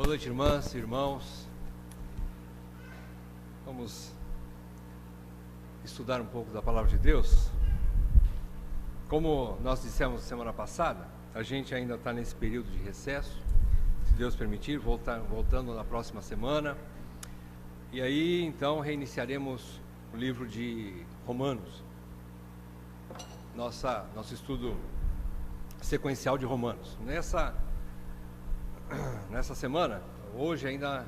Boa noite, irmãs e irmãos. Vamos estudar um pouco da Palavra de Deus. Como nós dissemos semana passada, a gente ainda está nesse período de recesso, se Deus permitir, voltando na próxima semana. E aí, então, reiniciaremos o livro de Romanos, nosso estudo sequencial de Romanos. Nessa semana, hoje ainda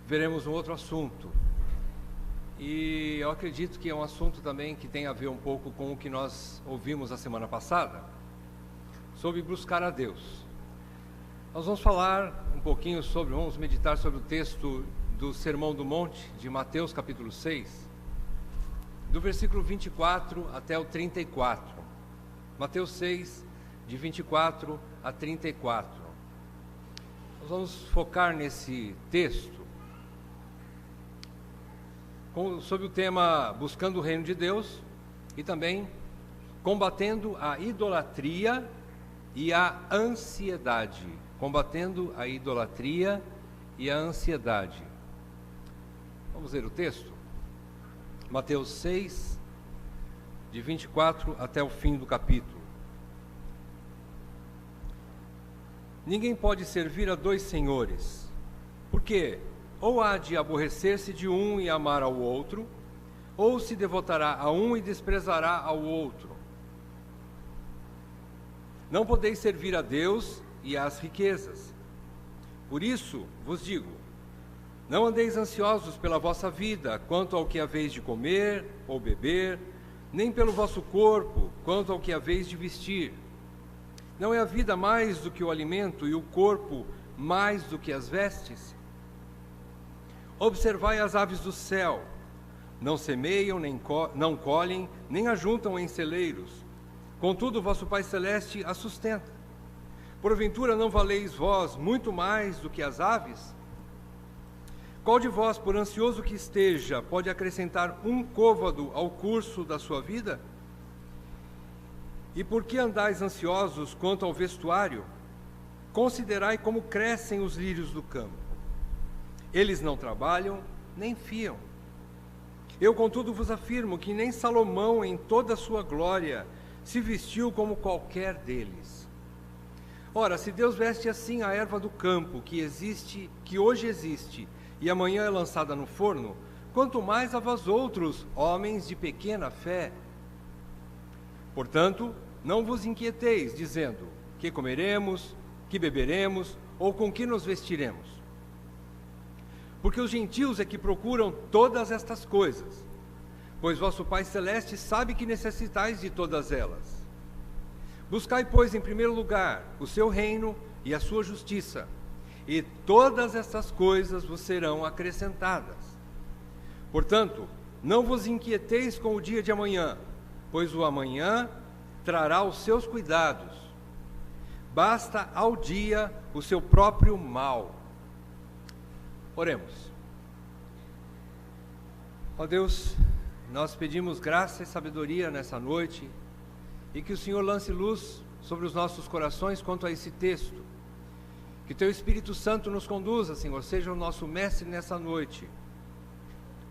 veremos um outro assunto. E eu acredito que é um assunto também que tem a ver um pouco com o que nós ouvimos a semana passada, sobre buscar a Deus. Nós vamos falar um pouquinho vamos meditar sobre o texto do Sermão do Monte, de Mateus capítulo 6, do versículo 24 até o 34. Mateus 6, de 24 a 34. Nós vamos focar nesse texto sobre o tema buscando o reino de Deus e também combatendo a idolatria e a ansiedade. Combatendo a idolatria e a ansiedade. Vamos ler o texto? Mateus 6, de 24 até o fim do capítulo. Ninguém pode servir a dois senhores, porque ou há de aborrecer-se de um e amar ao outro, ou se devotará a um e desprezará ao outro. Não podeis servir a Deus e às riquezas. Por isso vos digo, não andeis ansiosos pela vossa vida, quanto ao que haveis de comer ou beber, nem pelo vosso corpo, quanto ao que haveis de vestir. Não é a vida mais do que o alimento e o corpo mais do que as vestes? Observai as aves do céu, não semeiam, não colhem, nem ajuntam em celeiros. Contudo, vosso Pai Celeste as sustenta. Porventura não valeis vós muito mais do que as aves? Qual de vós, por ansioso que esteja, pode acrescentar um côvado ao curso da sua vida? E por que andais ansiosos quanto ao vestuário? Considerai como crescem os lírios do campo. Eles não trabalham, nem fiam. Eu, contudo, vos afirmo que nem Salomão, em toda a sua glória, se vestiu como qualquer deles. Ora, se Deus veste assim a erva do campo, que hoje existe, e amanhã é lançada no forno, quanto mais a vós outros, homens de pequena fé. Portanto, não vos inquieteis, dizendo, que comeremos, que beberemos, ou com que nos vestiremos. Porque os gentios é que procuram todas estas coisas, pois vosso Pai Celeste sabe que necessitais de todas elas. Buscai, pois, em primeiro lugar, o seu reino e a sua justiça, e todas estas coisas vos serão acrescentadas. Portanto, não vos inquieteis com o dia de amanhã, pois o amanhã trará os seus cuidados. Basta ao dia o seu próprio mal. Oremos. Ó Deus, nós pedimos graça e sabedoria nessa noite, e que o Senhor lance luz sobre os nossos corações quanto a esse texto. Que Teu Espírito Santo nos conduza, Senhor, seja o nosso mestre nessa noite,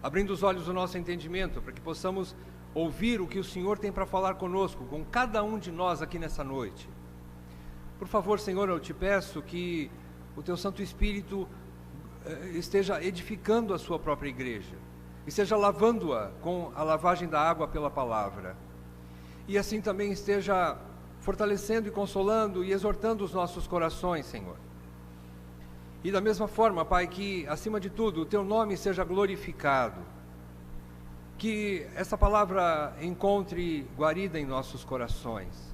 abrindo os olhos do nosso entendimento, para que possamos ouvir o que o Senhor tem para falar conosco, com cada um de nós aqui nessa noite. Por favor, Senhor, eu te peço que o Teu Santo Espírito esteja edificando a sua própria igreja, esteja lavando-a com a lavagem da água pela palavra, e assim também esteja fortalecendo e consolando e exortando os nossos corações, Senhor. E da mesma forma, Pai, que acima de tudo o Teu nome seja glorificado, que essa palavra encontre guarida em nossos corações,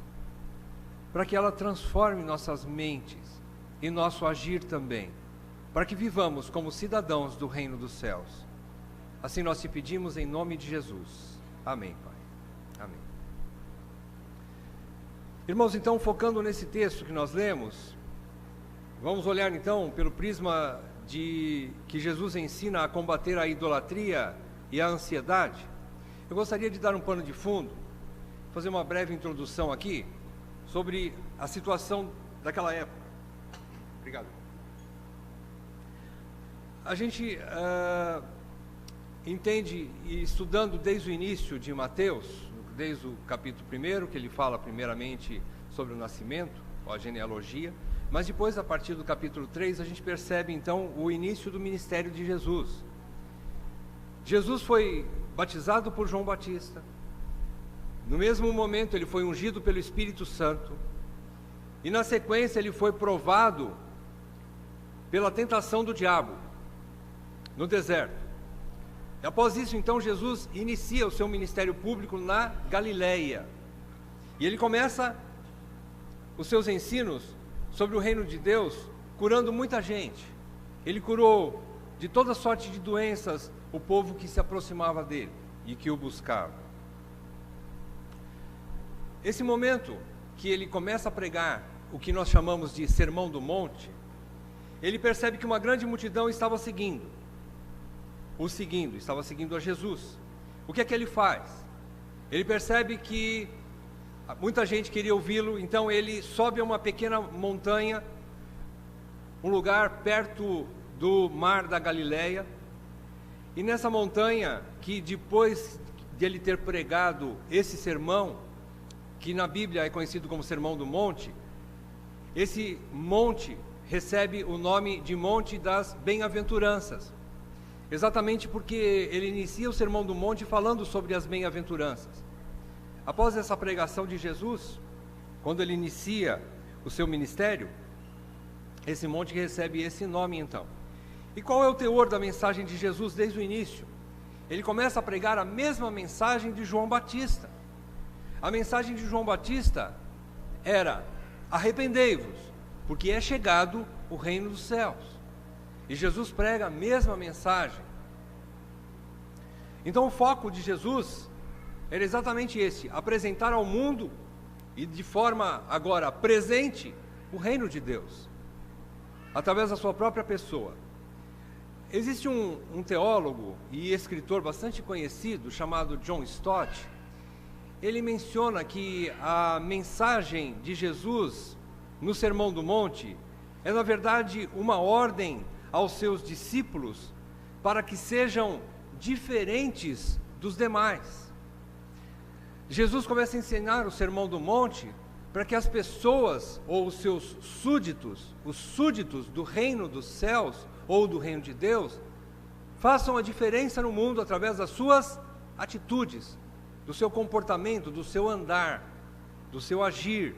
para que ela transforme nossas mentes e nosso agir também, para que vivamos como cidadãos do reino dos céus. Assim nós te pedimos em nome de Jesus. Amém, Pai. Amém. Irmãos, então, focando nesse texto que nós lemos, vamos olhar então pelo prisma de que Jesus ensina a combater a idolatria e a ansiedade. Eu gostaria de dar um pano de fundo, fazer uma breve introdução aqui sobre a situação daquela época. Obrigado. A gente entende, e estudando desde o início de Mateus, desde o capítulo 1, que ele fala primeiramente sobre o nascimento, a genealogia, mas depois, a partir do capítulo 3, a gente percebe então o início do ministério de Jesus. Jesus foi batizado por João Batista. No mesmo momento ele foi ungido pelo Espírito Santo. E na sequência ele foi provado pela tentação do diabo no deserto. E após isso, então, Jesus inicia o seu ministério público na Galileia. E ele começa os seus ensinos sobre o reino de Deus, curando muita gente. Ele curou de toda sorte de doenças o povo que se aproximava dele e que o buscava. Esse momento que ele começa a pregar o que nós chamamos de Sermão do Monte, ele percebe que uma grande multidão estava seguindo a Jesus. O que é que ele faz? Ele percebe que muita gente queria ouvi-lo, então ele sobe a uma pequena montanha, um lugar perto do mar da Galileia, e nessa montanha, que depois de ele ter pregado esse sermão, que na Bíblia é conhecido como Sermão do Monte, esse monte recebe o nome de Monte das Bem-aventuranças, exatamente porque ele inicia o Sermão do Monte falando sobre as bem-aventuranças. Após essa pregação de Jesus, quando ele inicia o seu ministério, esse monte recebe esse nome então. E qual é o teor da mensagem de Jesus desde o início? Ele começa a pregar a mesma mensagem de João Batista. A mensagem de João Batista era: arrependei-vos, porque é chegado o reino dos céus. E Jesus prega a mesma mensagem. Então o foco de Jesus era exatamente esse: apresentar ao mundo, e de forma agora presente, o reino de Deus, através da sua própria pessoa. Existe um teólogo e escritor bastante conhecido, chamado John Stott. Ele menciona que a mensagem de Jesus no Sermão do Monte é, na verdade, uma ordem aos seus discípulos para que sejam diferentes dos demais. Jesus começa a ensinar o Sermão do Monte para que as pessoas, ou os seus súditos, os súditos do reino dos céus, ou do reino de Deus, façam a diferença no mundo através das suas atitudes, do seu comportamento, do seu andar, do seu agir.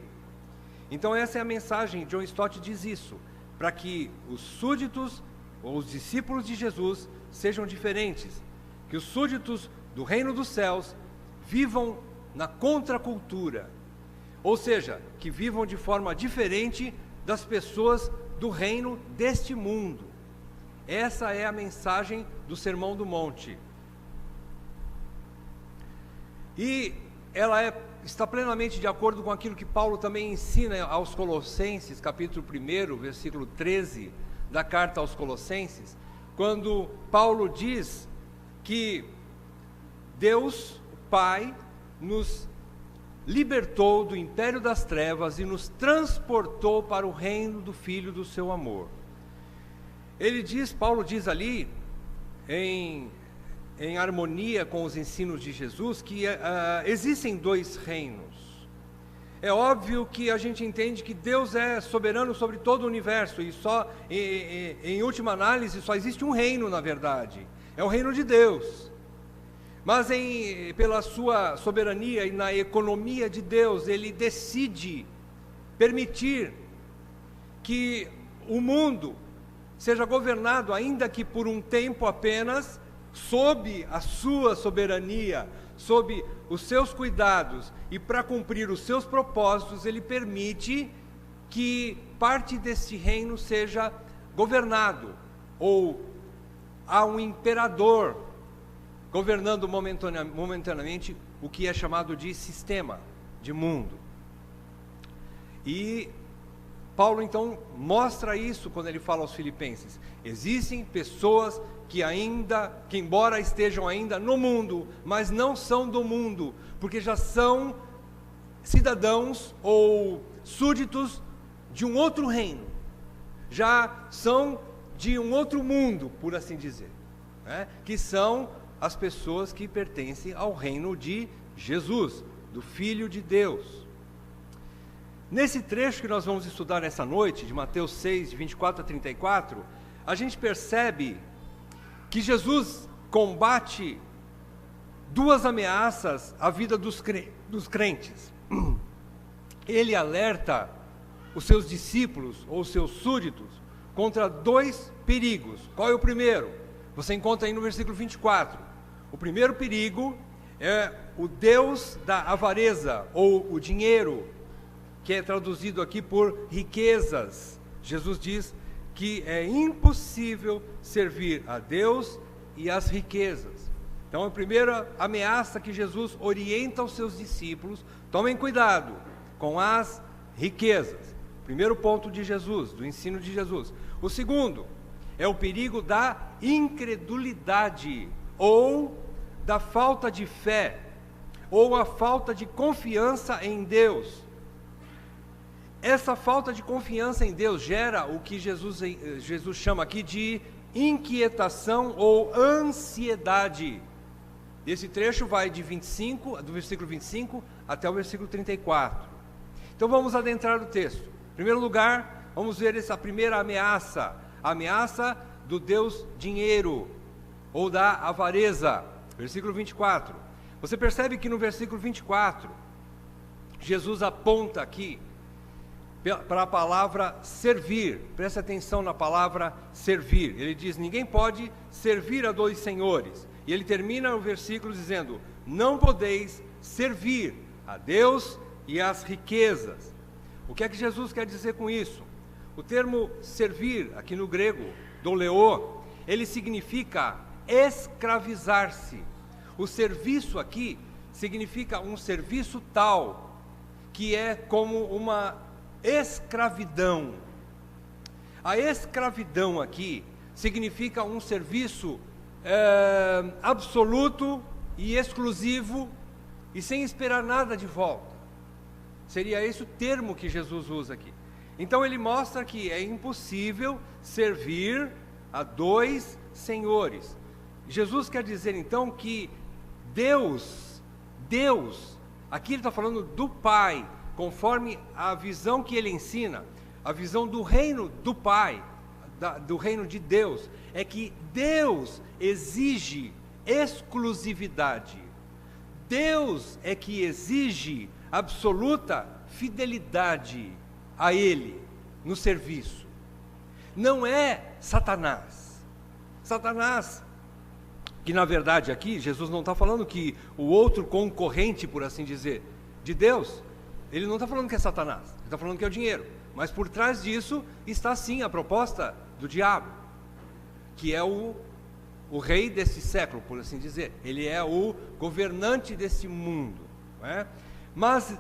Então essa é a mensagem. John Stott diz isso, para que os súditos, ou os discípulos de Jesus, sejam diferentes, que os súditos do reino dos céus vivam na contracultura, ou seja, que vivam de forma diferente das pessoas do reino deste mundo. Essa é a mensagem do Sermão do Monte. E ela está plenamente de acordo com aquilo que Paulo também ensina aos Colossenses, capítulo 1, versículo 13 da carta aos Colossenses, quando Paulo diz que Deus, Pai, nos libertou do império das trevas e nos transportou para o reino do Filho do seu amor. Paulo diz ali, em harmonia com os ensinos de Jesus, que existem dois reinos. É óbvio que a gente entende que Deus é soberano sobre todo o universo, e só, em última análise, só existe um reino, na verdade, é o reino de Deus. Mas pela sua soberania e na economia de Deus, Ele decide permitir que o mundo seja governado, ainda que por um tempo apenas, sob a sua soberania, sob os seus cuidados, e para cumprir os seus propósitos, Ele permite que parte desse reino seja governado, ou há um imperador governando momentaneamente o que é chamado de sistema de mundo. E Paulo então mostra isso quando ele fala aos Filipenses. Existem pessoas que embora estejam ainda no mundo, mas não são do mundo, porque já são cidadãos ou súditos de um outro reino, já são de um outro mundo, por assim dizer, né? Que são as pessoas que pertencem ao reino de Jesus, do Filho de Deus. Nesse trecho que nós vamos estudar nessa noite, de Mateus 6, de 24 a 34, a gente percebe que Jesus combate duas ameaças à vida dos crentes. Ele alerta os seus discípulos, ou os seus súditos, contra dois perigos. Qual é o primeiro? Você encontra aí no versículo 24. O primeiro perigo é o Deus da avareza, ou o dinheiro, que é traduzido aqui por riquezas. Jesus diz que é impossível servir a Deus e às riquezas. Então, a primeira ameaça que Jesus orienta aos seus discípulos: tomem cuidado com as riquezas. Primeiro ponto de Jesus, do ensino de Jesus. O segundo é o perigo da incredulidade, ou da falta de fé, ou a falta de confiança em Deus. Essa falta de confiança em Deus gera o que Jesus chama aqui de inquietação ou ansiedade. Esse trecho vai do versículo 25 até o versículo 34. Então vamos adentrar o texto. Em primeiro lugar, vamos ver essa primeira ameaça, a ameaça do Deus dinheiro, ou da avareza. Versículo 24. Você percebe que no versículo 24, Jesus aponta aqui para a palavra servir. Preste atenção na palavra servir. Ele diz: ninguém pode servir a dois senhores. E ele termina o versículo dizendo: não podeis servir a Deus e às riquezas. O que é que Jesus quer dizer com isso? O termo servir, aqui no grego, doleô, ele significa escravizar-se. O serviço aqui significa um serviço tal que é como uma escravidão. A escravidão aqui significa um serviço absoluto e exclusivo e sem esperar nada de volta. Seria esse o termo que Jesus usa aqui. Então ele mostra que é impossível servir a dois senhores. Jesus quer dizer então que Deus, aqui ele está falando do Pai, conforme a visão que ele ensina, a visão do reino do Pai, do reino de Deus, é que Deus exige exclusividade. Deus é que exige absoluta fidelidade a Ele no serviço. Não é Satanás. Satanás, que na verdade aqui Jesus não está falando que o outro concorrente, por assim dizer, de Deus, ele não está falando que é Satanás, ele está falando que é o dinheiro. Mas por trás disso está sim a proposta do diabo, que é o rei desse século, por assim dizer. Ele é o governante desse mundo, não é? Mas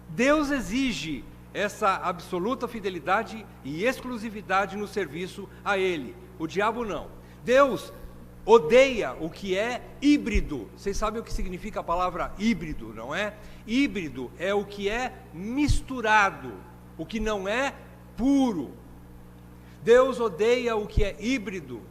Deus exige essa absoluta fidelidade e exclusividade no serviço a Ele. O diabo não. Deus odeia o que é híbrido. Vocês sabem o que significa a palavra híbrido, não é? Híbrido é o que é misturado, o que não é puro. Deus odeia o que é híbrido.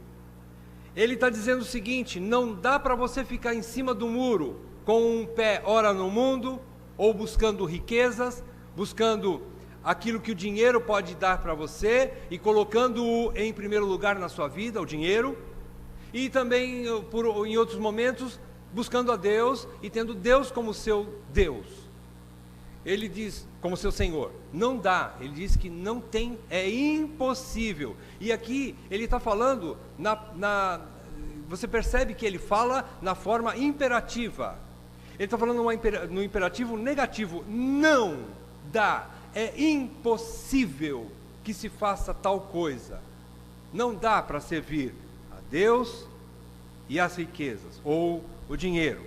Ele está dizendo o seguinte: não dá para você ficar em cima do muro com um pé ora no mundo, ou buscando riquezas, buscando aquilo que o dinheiro pode dar para você e colocando-o em primeiro lugar na sua vida, o dinheiro, e também em outros momentos buscando a Deus e tendo Deus como seu Deus. Ele diz, como seu Senhor, não dá. Ele diz que não tem, é impossível. E aqui ele está falando você percebe que ele fala na forma imperativa. Ele está falando no imperativo negativo. Não dá, é impossível que se faça tal coisa. Não dá para servir a Deus e as riquezas, ou o dinheiro.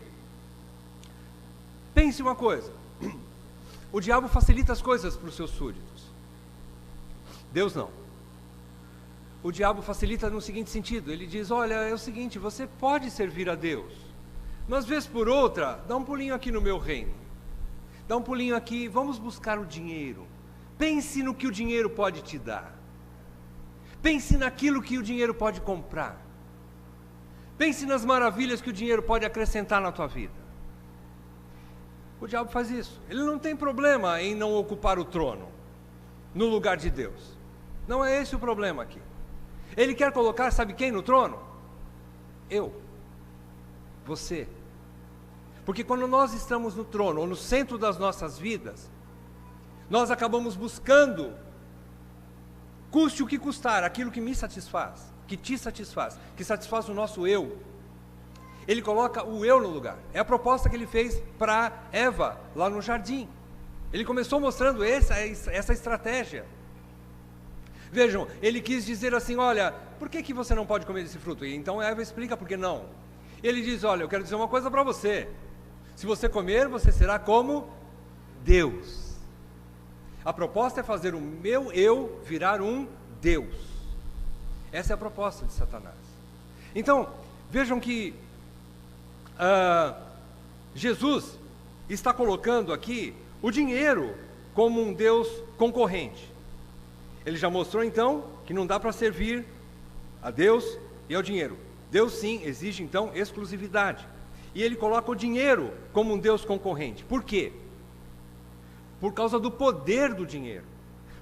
Pense uma coisa: o diabo facilita as coisas para os seus súditos. Deus não. O diabo facilita no seguinte sentido: ele diz, olha, é o seguinte, você pode servir a Deus, mas vez por outra, dá um pulinho aqui no meu reino, dá um pulinho aqui, vamos buscar o dinheiro. Pense no que o dinheiro pode te dar. Pense naquilo que o dinheiro pode comprar. Pense nas maravilhas que o dinheiro pode acrescentar na tua vida. O diabo faz isso. Ele não tem problema em não ocupar o trono no lugar de Deus. Não é esse o problema aqui. Ele quer colocar, sabe quem no trono? Eu. Você. Porque quando nós estamos no trono, ou no centro das nossas vidas, nós acabamos buscando, custe o que custar, aquilo que me satisfaz, que te satisfaz, que satisfaz o nosso eu. Ele coloca o eu no lugar. É a proposta que ele fez para Eva, lá no jardim. Ele começou mostrando essa estratégia. Vejam, ele quis dizer assim, olha, por que você não pode comer desse fruto? E então Eva explica por que não. Ele diz, olha, eu quero dizer uma coisa para você. Se você comer, você será como Deus. A proposta é fazer o meu eu virar um Deus. Essa é a proposta de Satanás. Então, vejam que Jesus está colocando aqui o dinheiro como um Deus concorrente. Ele já mostrou então que não dá para servir a Deus e ao dinheiro. Deus sim exige então exclusividade. E ele coloca o dinheiro como um Deus concorrente. Por quê? Por causa do poder do dinheiro.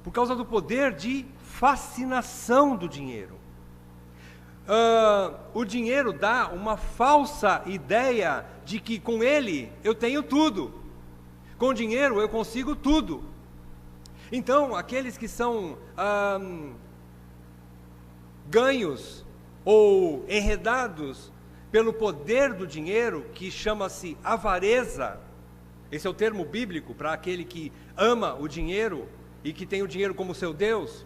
Por causa do poder de fascinação do dinheiro. O dinheiro dá uma falsa ideia de que com ele eu tenho tudo. Com o dinheiro eu consigo tudo. Então, aqueles que são ganhos ou enredados pelo poder do dinheiro, que chama-se avareza, esse é o termo bíblico para aquele que ama o dinheiro e que tem o dinheiro como seu Deus,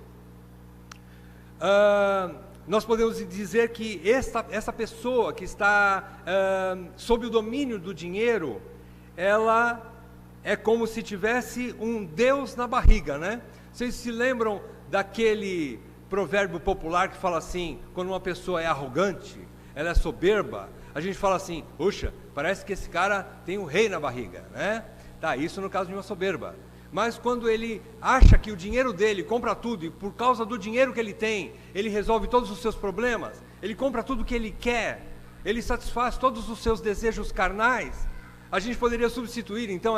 nós podemos dizer que essa pessoa que está sob o domínio do dinheiro, ela é como se tivesse um Deus na barriga, né? Vocês se lembram daquele provérbio popular que fala assim, quando uma pessoa é arrogante, ela é soberba, a gente fala assim, puxa, parece que esse cara tem um rei na barriga, né? Tá, isso no caso de uma soberba. Mas quando ele acha que o dinheiro dele compra tudo, e por causa do dinheiro que ele tem, ele resolve todos os seus problemas, ele compra tudo o que ele quer, ele satisfaz todos os seus desejos carnais, a gente poderia substituir então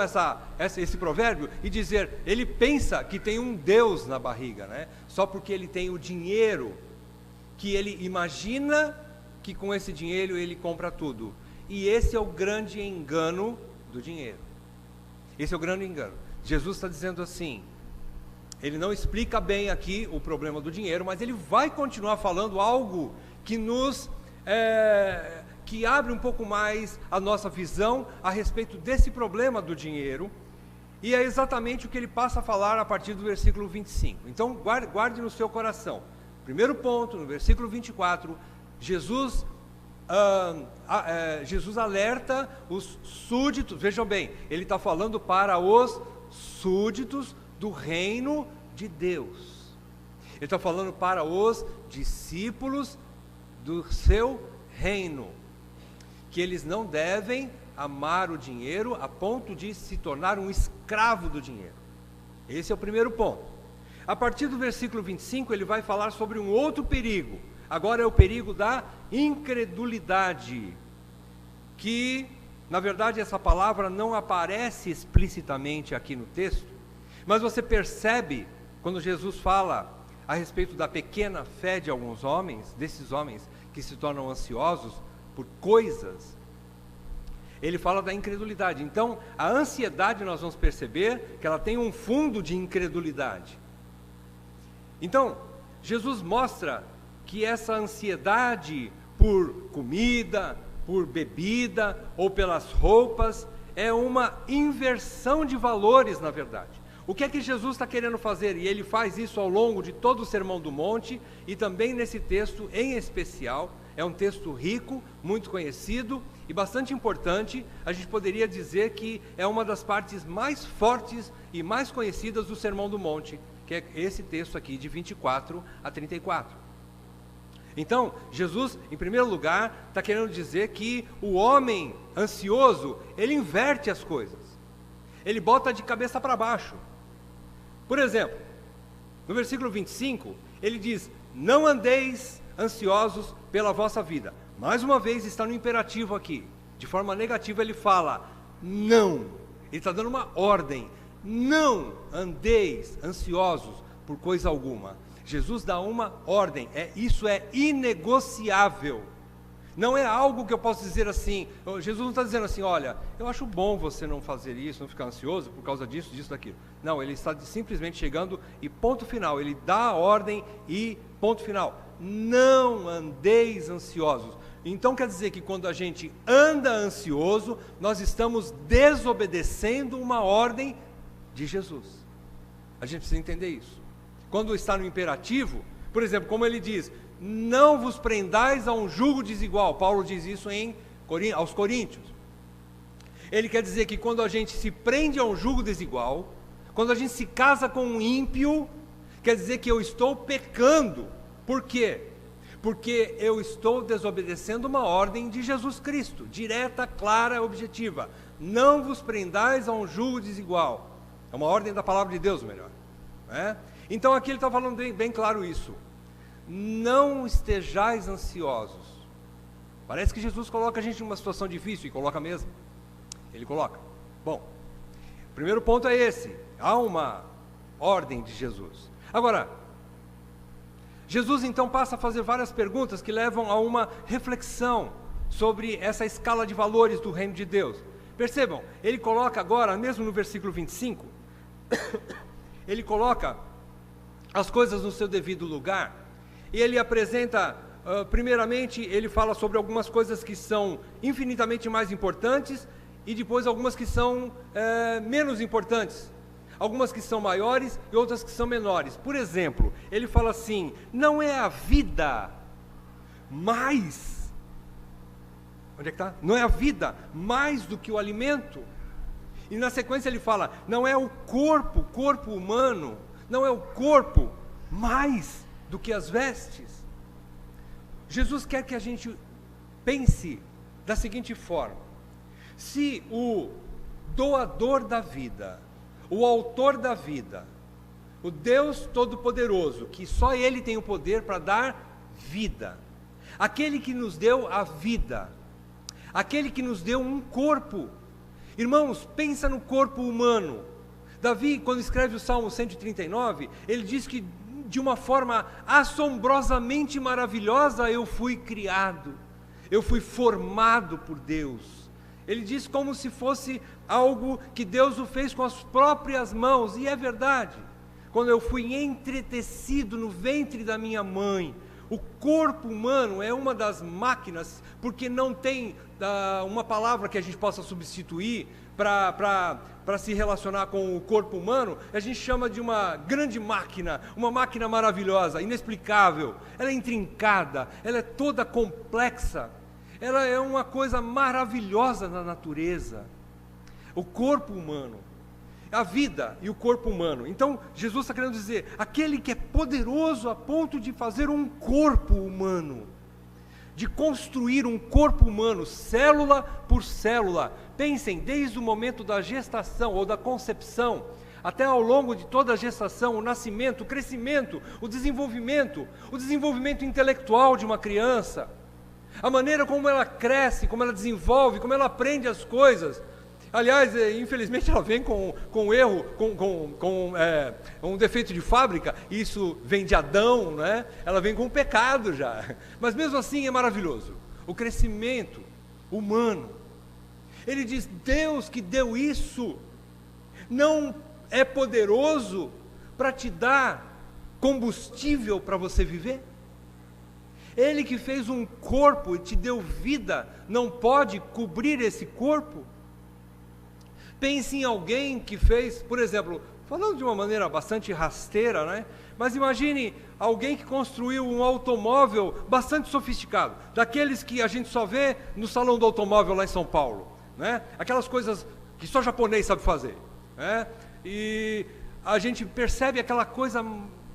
esse provérbio e dizer, ele pensa que tem um Deus na barriga, né? Só porque ele tem o dinheiro, que ele imagina que com esse dinheiro ele compra tudo. E esse é o grande engano do dinheiro. Esse é o grande engano. Jesus está dizendo assim, ele não explica bem aqui o problema do dinheiro, mas ele vai continuar falando algo que que abre um pouco mais a nossa visão a respeito desse problema do dinheiro, e é exatamente o que ele passa a falar a partir do versículo 25. Então guarde no seu coração. Primeiro ponto, no versículo 24, Jesus alerta os súditos, vejam bem, ele está falando para os súditos do reino de Deus. Ele está falando para os discípulos do seu reino, que eles não devem amar o dinheiro a ponto de se tornar um escravo do dinheiro. Esse é o primeiro ponto. A partir do versículo 25, ele vai falar sobre um outro perigo. Agora é o perigo da incredulidade, que, na verdade, essa palavra não aparece explicitamente aqui no texto, mas você percebe, quando Jesus fala a respeito da pequena fé de alguns homens, desses homens que se tornam ansiosos por coisas, ele fala da incredulidade. Então, a ansiedade, nós vamos perceber que ela tem um fundo de incredulidade. Então, Jesus mostra que essa ansiedade por comida, por bebida ou pelas roupas é uma inversão de valores, na verdade. O que é que Jesus está querendo fazer? E ele faz isso ao longo de todo o Sermão do Monte e também nesse texto em especial. É um texto rico, muito conhecido e bastante importante. A gente poderia dizer que é uma das partes mais fortes e mais conhecidas do Sermão do Monte, que é esse texto aqui de 24 a 34. Então, Jesus, em primeiro lugar, está querendo dizer que o homem ansioso, ele inverte as coisas. Ele bota de cabeça para baixo. Por exemplo, no versículo 25, ele diz, não andeis ansiosos pela vossa vida. Mais uma vez está no imperativo aqui, de forma negativa ele fala, não, ele está dando uma ordem, não andeis ansiosos por coisa alguma. Jesus dá uma ordem, isso é inegociável. Não é algo que eu posso dizer assim, Jesus não está dizendo assim, olha, eu acho bom você não fazer isso, não ficar ansioso por causa disso, disso, daquilo. Não, ele está simplesmente chegando e ponto final, ele dá a ordem e ponto final. Não andeis ansiosos. Então quer dizer que quando a gente anda ansioso, nós estamos desobedecendo uma ordem de Jesus. A gente precisa entender isso. Quando está no imperativo, por exemplo, como ele diz, não vos prendais a um jugo desigual. Paulo diz isso aos Coríntios. Ele quer dizer que quando a gente se prende a um jugo desigual, quando a gente se casa com um ímpio, quer dizer que eu estou pecando. Por quê? Porque eu estou desobedecendo uma ordem de Jesus Cristo, direta, clara, objetiva. Não vos prendais a um jugo desigual. É uma ordem da palavra de Deus, melhor. Então aqui ele está falando bem claro isso. Não estejais ansiosos. Parece que Jesus coloca a gente numa situação difícil, e coloca mesmo. Ele coloca. Bom, o primeiro ponto é esse. Há uma ordem de Jesus. Agora, Jesus então passa a fazer várias perguntas que levam a uma reflexão sobre essa escala de valores do reino de Deus. Percebam, ele coloca agora, mesmo no versículo 25, ele coloca as coisas no seu devido lugar. E ele apresenta, primeiramente, ele fala sobre algumas coisas que são infinitamente mais importantes e depois algumas que são menos importantes. Algumas que são maiores e outras que são menores. Por exemplo, ele fala assim, não é a vida mais... Onde é que está? Não é a vida mais do que o alimento. E na sequência ele fala, não é o corpo humano, não é o corpo mais do que as vestes. Jesus quer que a gente pense da seguinte forma: se o doador da vida, o autor da vida, o Deus Todo-Poderoso, que só Ele tem o poder para dar vida, aquele que nos deu a vida, aquele que nos deu um corpo, irmãos, pensa no corpo humano. Davi, quando escreve o Salmo 139, ele diz que de uma forma assombrosamente maravilhosa eu fui criado, eu fui formado por Deus. Ele diz como se fosse algo que Deus o fez com as próprias mãos, e é verdade. Quando eu fui entretecido no ventre da minha mãe, o corpo humano é uma das máquinas, porque não tem uma palavra que a gente possa substituir para se relacionar com o corpo humano. A gente chama de uma grande máquina, uma máquina maravilhosa, inexplicável, ela é intrincada, ela é toda complexa, ela é uma coisa maravilhosa na natureza, o corpo humano, a vida e o corpo humano. Então Jesus está querendo dizer, aquele que é poderoso a ponto de fazer um corpo humano, de construir um corpo humano, célula por célula. Pensem, desde o momento da gestação ou da concepção, até ao longo de toda a gestação, o nascimento, o crescimento, o desenvolvimento intelectual de uma criança, a maneira como ela cresce, como ela desenvolve, como ela aprende as coisas. Aliás, infelizmente ela vem com um erro, com um defeito de fábrica, isso vem de Adão, né? Ela vem com um pecado já, mas mesmo assim é maravilhoso, o crescimento humano. Ele diz, Deus que deu isso, não é poderoso para te dar combustível para você viver? Ele que fez um corpo e te deu vida, não pode cobrir esse corpo? Pense em alguém que fez, por exemplo, falando de uma maneira bastante rasteira, né? Mas imagine alguém que construiu um automóvel bastante sofisticado, daqueles que a gente só vê no salão do automóvel lá em São Paulo, né? Aquelas coisas que só japonês sabe fazer, né? E a gente percebe aquela coisa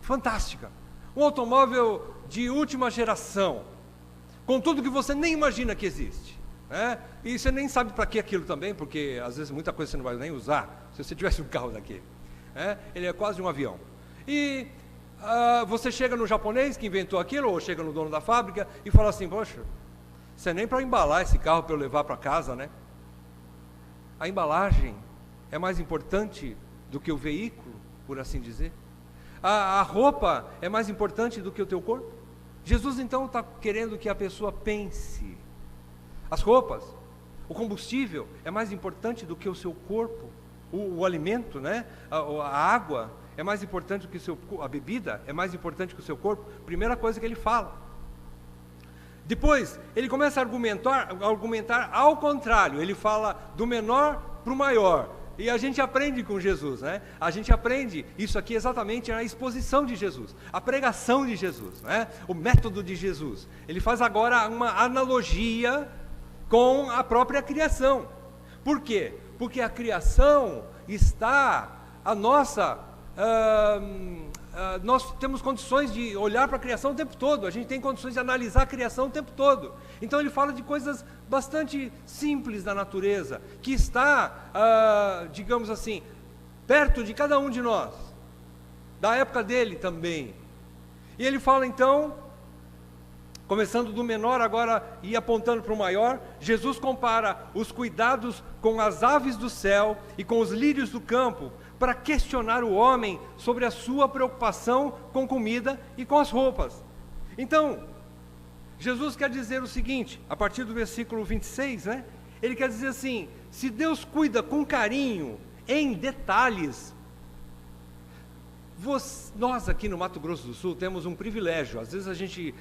fantástica, um automóvel de última geração, com tudo que você nem imagina que existe. E você nem sabe para que aquilo também, porque às vezes muita coisa você não vai nem usar, se você tivesse um carro daquele. Ele é quase um avião. E Você chega no japonês que inventou aquilo, ou chega no dono da fábrica e fala assim: poxa, isso é nem para embalar esse carro para eu levar para casa, né? A embalagem é mais importante do que o veículo, por assim dizer. A roupa é mais importante do que o teu corpo. Jesus então está querendo que a pessoa pense. As roupas, o combustível é mais importante do que o seu corpo. O alimento, né? A água é mais importante do que a bebida é mais importante que o seu corpo. Primeira coisa que ele fala. Depois, ele começa a argumentar ao contrário. Ele fala do menor para o maior. E a gente aprende com Jesus, né? A gente aprende isso aqui exatamente na exposição de Jesus, a pregação de Jesus, né? O método de Jesus. Ele faz agora uma analogia com a própria criação. Por quê? Porque a criação está nós temos condições de olhar para a criação o tempo todo, a gente tem condições de analisar a criação o tempo todo. Então ele fala de coisas bastante simples da natureza, que está, digamos assim, perto de cada um de nós, da época dele também. E ele fala então, começando do menor agora e apontando para o maior, Jesus compara os cuidados com as aves do céu e com os lírios do campo, para questionar o homem sobre a sua preocupação com comida e com as roupas. Então, Jesus quer dizer o seguinte, a partir do versículo 26, né? Ele quer dizer assim: se Deus cuida com carinho, em detalhes, nós aqui no Mato Grosso do Sul temos um privilégio. Às vezes a gente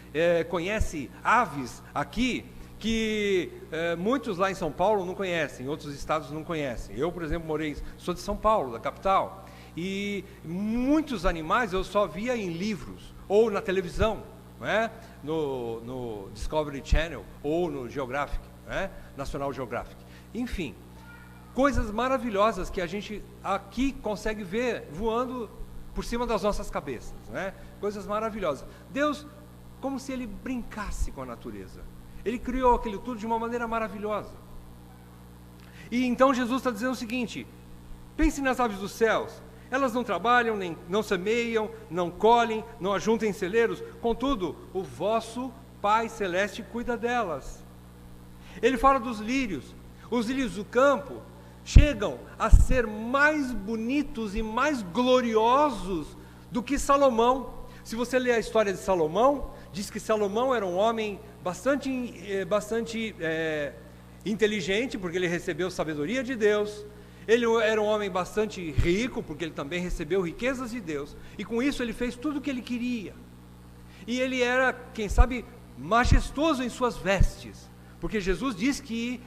conhece aves aqui, que muitos lá em São Paulo não conhecem, outros estados não conhecem. Eu, por exemplo, sou de São Paulo, da capital, e muitos animais eu só via em livros, ou na televisão, né? no Discovery Channel, ou no Geographic, né? National Geographic. Enfim, coisas maravilhosas que a gente aqui consegue ver voando por cima das nossas cabeças, né? Coisas maravilhosas. Deus, como se Ele brincasse com a natureza. Ele criou aquilo tudo de uma maneira maravilhosa. E então Jesus está dizendo o seguinte: pense nas aves dos céus, elas não trabalham, nem não semeiam, não colhem, não ajuntam celeiros, contudo, o vosso Pai Celeste cuida delas. Ele fala dos lírios. Os lírios do campo chegam a ser mais bonitos e mais gloriosos do que Salomão. Se você ler a história de Salomão, diz que Salomão era um homem bastante inteligente, porque ele recebeu sabedoria de Deus. Ele era um homem bastante rico, porque ele também recebeu riquezas de Deus, e com isso ele fez tudo o que ele queria. E ele era, quem sabe, majestoso em suas vestes, porque Jesus diz que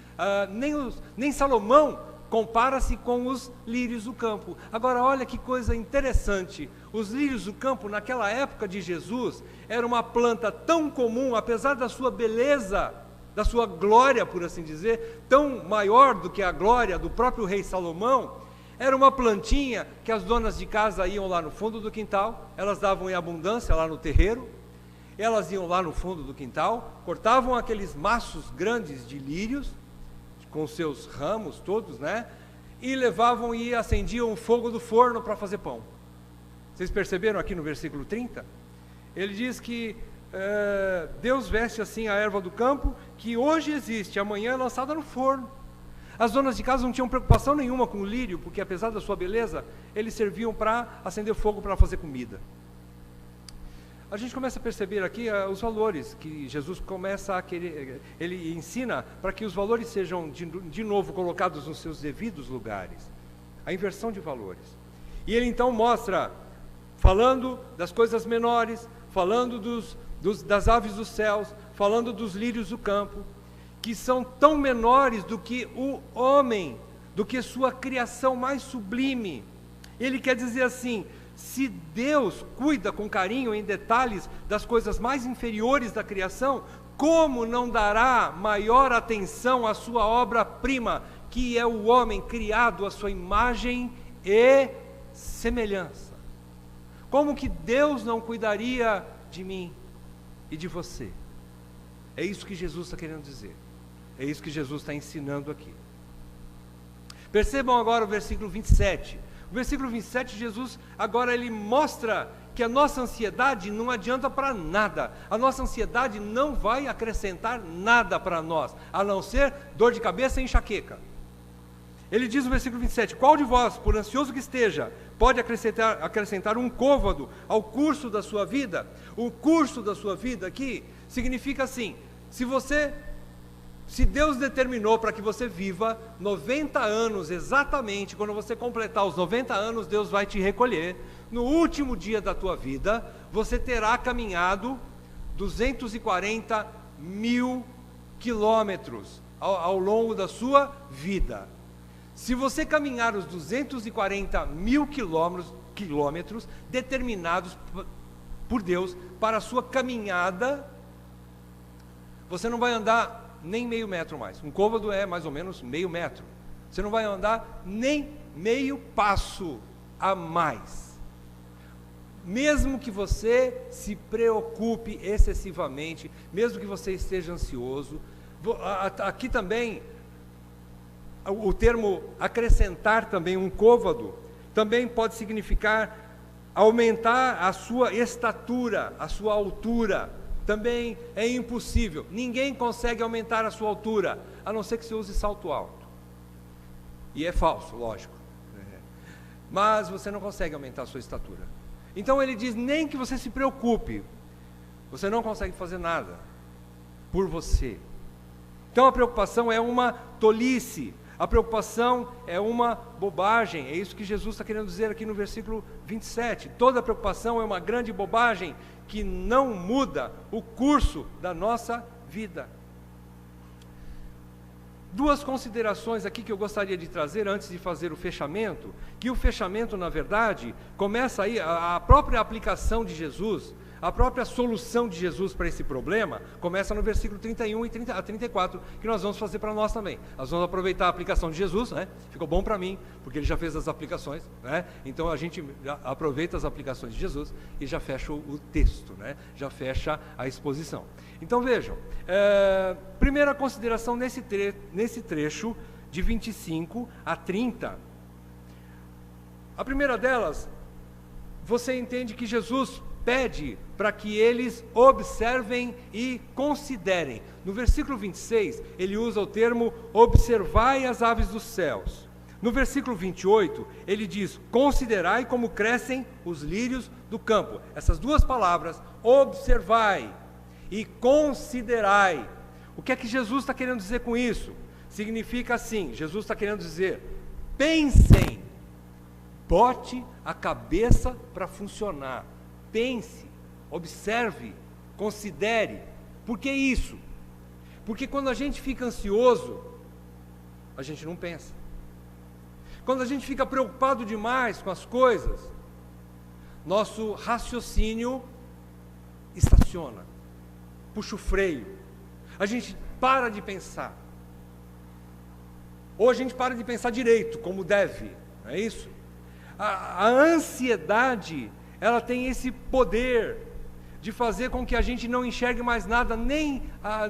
nem Salomão compara-se com os lírios do campo. Agora olha que coisa interessante, os lírios do campo naquela época de Jesus, era uma planta tão comum, apesar da sua beleza, da sua glória, por assim dizer, tão maior do que a glória do próprio rei Salomão. Era uma plantinha que as donas de casa iam lá no fundo do quintal, elas davam em abundância lá no terreiro, elas iam lá no fundo do quintal, cortavam aqueles maços grandes de lírios, com seus ramos todos, né? E levavam e acendiam o fogo do forno para fazer pão. Vocês perceberam aqui no versículo 30? Ele diz que Deus veste assim a erva do campo, que hoje existe, amanhã é lançada no forno. As donas de casa não tinham preocupação nenhuma com o lírio, porque apesar da sua beleza, eles serviam para acender fogo para fazer comida. A gente começa a perceber aqui os valores que Jesus começa a querer, ele ensina para que os valores sejam de novo colocados nos seus devidos lugares, a inversão de valores. E ele então mostra, falando das coisas menores, falando das aves dos céus, falando dos lírios do campo, que são tão menores do que o homem, do que sua criação mais sublime. Ele quer dizer assim: se Deus cuida com carinho em detalhes das coisas mais inferiores da criação, como não dará maior atenção à sua obra-prima, que é o homem criado à sua imagem e semelhança? Como que Deus não cuidaria de mim e de você? É isso que Jesus está querendo dizer. É isso que Jesus está ensinando aqui. Percebam agora o versículo 27. O versículo 27, Jesus agora ele mostra que a nossa ansiedade não adianta para nada. A nossa ansiedade não vai acrescentar nada para nós, a não ser dor de cabeça e enxaqueca. Ele diz no versículo 27, qual de vós, por ansioso que esteja, pode acrescentar um côvado ao curso da sua vida? O curso da sua vida aqui significa assim, se Deus determinou para que você viva 90 anos exatamente, quando você completar os 90 anos, Deus vai te recolher. No último dia da tua vida, você terá caminhado 240 mil quilômetros ao longo da sua vida. Se você caminhar os 240 mil quilômetros determinados por Deus para a sua caminhada, você não vai andar nem meio metro mais. Um côvado é mais ou menos meio metro. Você não vai andar nem meio passo a mais. Mesmo que você se preocupe excessivamente, mesmo que você esteja ansioso, aqui também, o termo acrescentar também um côvado, também pode significar aumentar a sua estatura, a sua altura. Também é impossível, ninguém consegue aumentar a sua altura, a não ser que você use salto alto. E é falso, lógico. Mas você não consegue aumentar a sua estatura. Então ele diz, nem que você se preocupe, você não consegue fazer nada por você. Então a preocupação é uma tolice, a preocupação é uma bobagem, é isso que Jesus está querendo dizer aqui no versículo 27. Toda preocupação é uma grande bobagem que não muda o curso da nossa vida. Duas considerações aqui que eu gostaria de trazer antes de fazer o fechamento, que o fechamento, na verdade, começa aí, a própria aplicação de Jesus, a própria solução de Jesus para esse problema, começa no versículo 31 e 34, que nós vamos fazer para nós também. Nós vamos aproveitar a aplicação de Jesus, né? Ficou bom para mim, porque ele já fez as aplicações, né? Então a gente aproveita as aplicações de Jesus e já fecha o texto, né? Já fecha a exposição. Então vejam, primeira consideração nesse trecho de 25 a 30. A primeira delas, você entende que Jesus pede para que eles observem e considerem. No versículo 26, ele usa o termo observai as aves dos céus. No versículo 28, ele diz, considerai como crescem os lírios do campo. Essas duas palavras, observai e considerai. O que é que Jesus está querendo dizer com isso? Significa assim, Jesus está querendo dizer, pensem, bote a cabeça para funcionar. Pense, observe, considere. Por que isso? Porque quando a gente fica ansioso, a gente não pensa. Quando a gente fica preocupado demais com as coisas, nosso raciocínio estaciona, puxa o freio, a gente para de pensar. Ou a gente para de pensar direito, como deve, não é isso? A ansiedade, ela tem esse poder de fazer com que a gente não enxergue mais nada,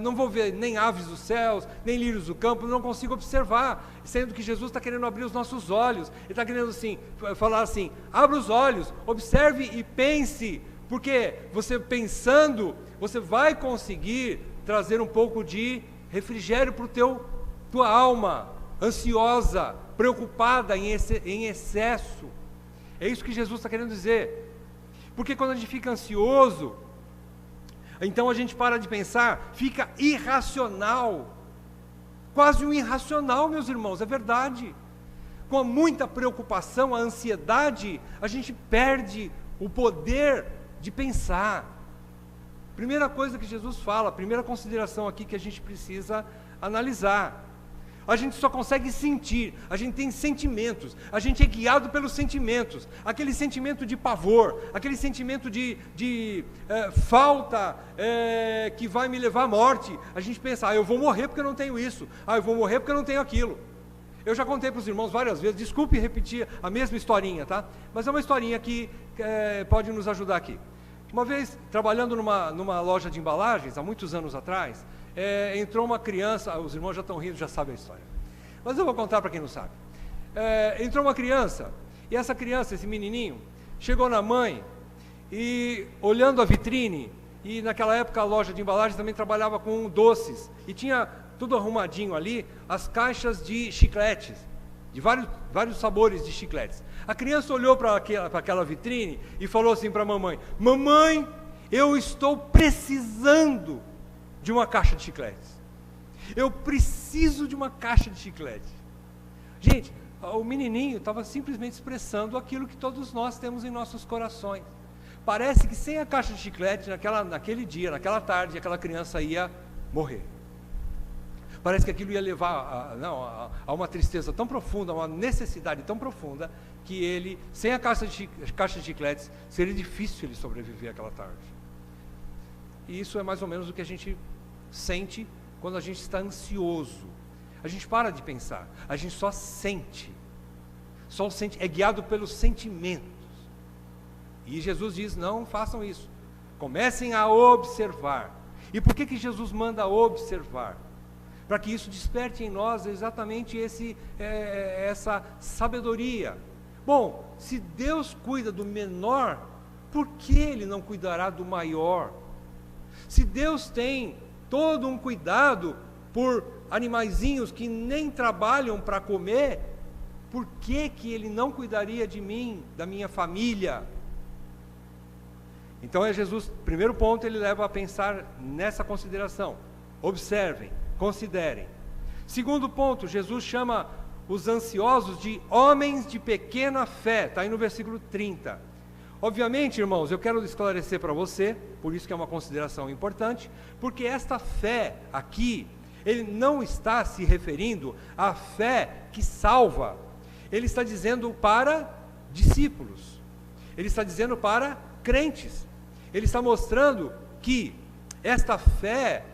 não vou ver nem aves dos céus, nem lírios do campo, não consigo observar, sendo que Jesus está querendo abrir os nossos olhos, Ele está querendo falar assim, abra os olhos, observe e pense, porque você pensando, você vai conseguir trazer um pouco de refrigério para tua alma, ansiosa, preocupada em excesso. É isso que Jesus está querendo dizer. Porque quando a gente fica ansioso, então a gente para de pensar, fica irracional, quase um irracional, meus irmãos, é verdade. Com muita preocupação, a ansiedade, a gente perde o poder de pensar. Primeira coisa que Jesus fala, primeira consideração aqui que a gente precisa analisar. A gente só consegue sentir, a gente tem sentimentos, a gente é guiado pelos sentimentos, aquele sentimento de pavor, aquele sentimento de falta que vai me levar à morte. A gente pensa, eu vou morrer porque eu não tenho isso, eu vou morrer porque eu não tenho aquilo. Eu já contei para os irmãos várias vezes, desculpe repetir a mesma historinha, tá? Mas é uma historinha que pode nos ajudar aqui. Uma vez, trabalhando numa loja de embalagens, há muitos anos atrás, entrou uma criança, os irmãos já estão rindo, já sabem a história, mas eu vou contar para quem não sabe. Entrou uma criança, e essa criança, esse menininho, chegou na mãe e olhando a vitrine, e naquela época a loja de embalagem também trabalhava com doces, e tinha tudo arrumadinho ali, as caixas de chicletes, de vários sabores de chicletes. A criança olhou para aquela vitrine e falou assim para a mamãe: mamãe, eu estou precisando de uma caixa de chicletes. Eu preciso de uma caixa de chicletes. Gente, o menininho estava simplesmente expressando aquilo que todos nós temos em nossos corações. Parece que sem a caixa de chiclete, naquele dia, naquela tarde, aquela criança ia morrer. Parece que aquilo ia levar a uma tristeza tão profunda, a uma necessidade tão profunda, que ele, sem a caixa de chicletes, seria difícil ele sobreviver aquela tarde. E isso é mais ou menos o que a gente sente quando a gente está ansioso. A gente para de pensar, a gente só sente, é guiado pelos sentimentos. E Jesus diz: não façam isso, comecem a observar. E por que Jesus manda observar? Para que isso desperte em nós exatamente essa sabedoria. Bom, se Deus cuida do menor, por que Ele não cuidará do maior? Se Deus tem todo um cuidado por animaizinhos que nem trabalham para comer, por que Ele não cuidaria de mim, da minha família? Então Jesus, primeiro ponto, ele leva a pensar nessa consideração. Observem, considerem. Segundo ponto, Jesus chama os ansiosos de homens de pequena fé, está aí no versículo 30. Obviamente, irmãos, eu quero esclarecer para você, por isso que é uma consideração importante, porque esta fé aqui, ele não está se referindo à fé que salva, ele está dizendo para discípulos, ele está dizendo para crentes, ele está mostrando que esta fé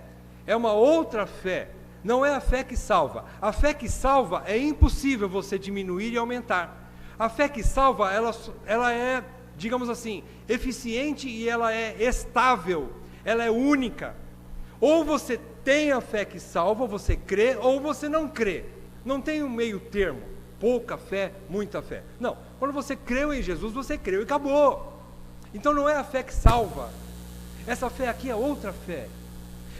é uma outra fé, não é a fé que salva. A fé que salva é impossível você diminuir e aumentar. A fé que salva, ela é, digamos assim, eficiente e ela é estável, ela é única. Ou você tem a fé que salva, você crê, ou você não crê. Não tem um meio termo, pouca fé, muita fé. Não, quando você creu em Jesus, você creu e acabou. Então não é a fé que salva. Essa fé aqui é outra fé.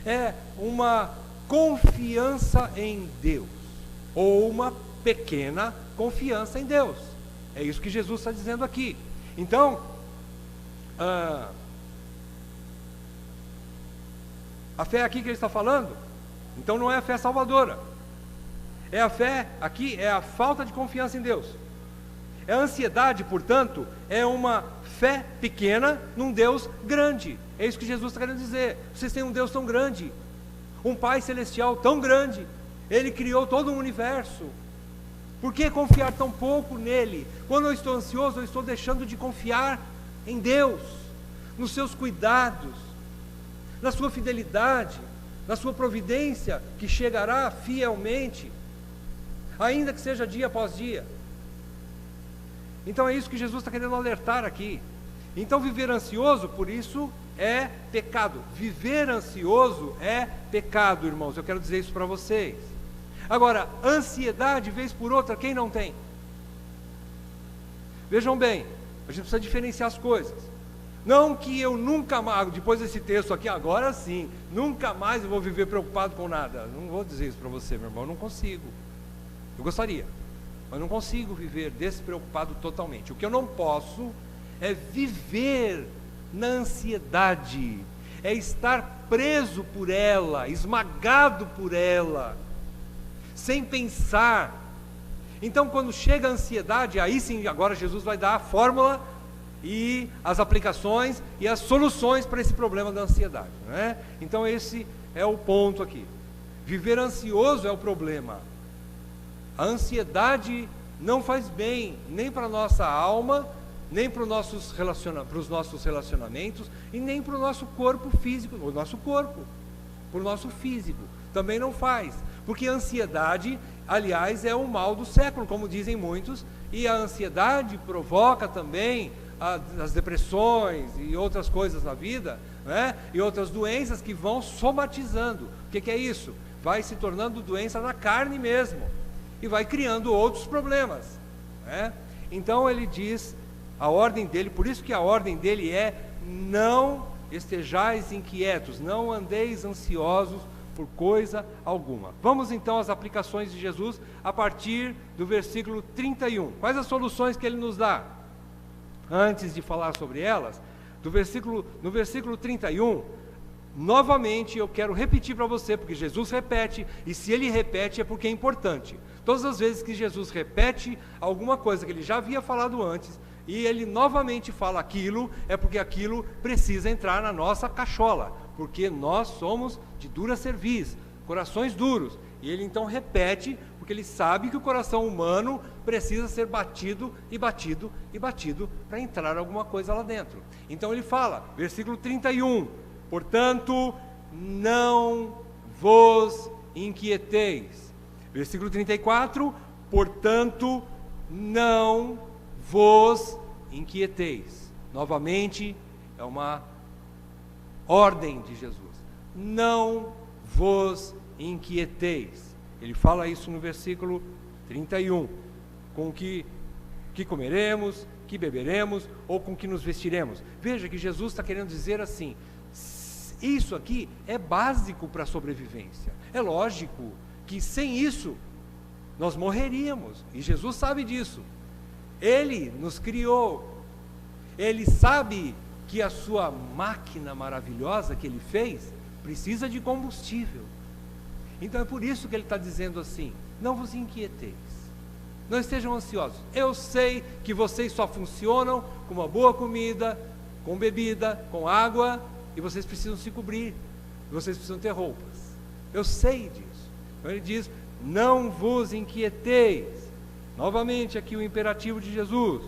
É uma confiança em Deus, ou uma pequena confiança em Deus. É isso que Jesus está dizendo aqui. Então, a fé aqui que ele está falando, então não é a fé salvadora. É a fé aqui, é a falta de confiança em Deus. A ansiedade, portanto, é uma fé pequena num Deus grande. É isso que Jesus está querendo dizer. Vocês têm um Deus tão grande, um Pai Celestial tão grande, Ele criou todo um universo. Por que confiar tão pouco nele? Quando eu estou ansioso, eu estou deixando de confiar em Deus, nos seus cuidados, na sua fidelidade, na sua providência, que chegará fielmente, ainda que seja dia após dia. Então é isso que Jesus está querendo alertar aqui. Então viver ansioso, por isso, é pecado. Viver ansioso é pecado, irmãos. Eu quero dizer isso para vocês. Agora, ansiedade, vez por outra, quem não tem? Vejam bem, a gente precisa diferenciar as coisas. Não que eu nunca mais, depois desse texto aqui, agora sim, nunca mais eu vou viver preocupado com nada. Não vou dizer isso para você, meu irmão, eu não consigo. Eu gostaria, mas não consigo viver despreocupado totalmente. O que eu não posso é viver na ansiedade, é estar preso por ela, esmagado por ela, sem pensar. Então quando chega a ansiedade, aí sim, agora Jesus vai dar a fórmula e as aplicações e as soluções para esse problema da ansiedade, não é? Então esse é o ponto aqui. Viver ansioso é o problema. A ansiedade não faz bem nem para a nossa alma, nem para os nossos relacionamentos, e nem para o nosso corpo físico, para o nosso físico, também não faz, porque a ansiedade, aliás, é o mal do século, como dizem muitos, e a ansiedade provoca também as depressões e outras coisas na vida, né? E outras doenças que vão somatizando. O que é isso? Vai se tornando doença na carne mesmo, e vai criando outros problemas, né? Então ele diz, a ordem dele, por isso que a ordem dele é não estejais inquietos, não andeis ansiosos por coisa alguma. Vamos então às aplicações de Jesus a partir do versículo 31. Quais as soluções que ele nos dá? Antes de falar sobre elas, no versículo 31, novamente eu quero repetir para você, porque Jesus repete, e se ele repete é porque é importante. Todas as vezes que Jesus repete alguma coisa que ele já havia falado antes, e ele novamente fala aquilo, é porque aquilo precisa entrar na nossa cachola, porque nós somos de dura cerviz, corações duros, e ele então repete, porque ele sabe que o coração humano precisa ser batido e batido e batido para entrar alguma coisa lá dentro. Então ele fala, versículo 31, portanto, não vos inquieteis. Versículo 34, portanto, não vos inquieteis. Novamente, é uma ordem de Jesus. Não vos inquieteis. Ele fala isso no versículo 31. Com que comeremos, que beberemos, ou com que nos vestiremos. Veja que Jesus está querendo dizer assim, isso aqui é básico para a sobrevivência. É lógico que sem isso, nós morreríamos. E Jesus sabe disso. Ele nos criou. Ele sabe que a sua máquina maravilhosa que ele fez, precisa de combustível. Então é por isso que ele está dizendo assim, não vos inquieteis, não estejam ansiosos. Eu sei que vocês só funcionam com uma boa comida, com bebida, com água, e vocês precisam se cobrir, vocês precisam ter roupas. Eu sei disso. Então ele diz, não vos inquieteis. Novamente aqui o imperativo de Jesus.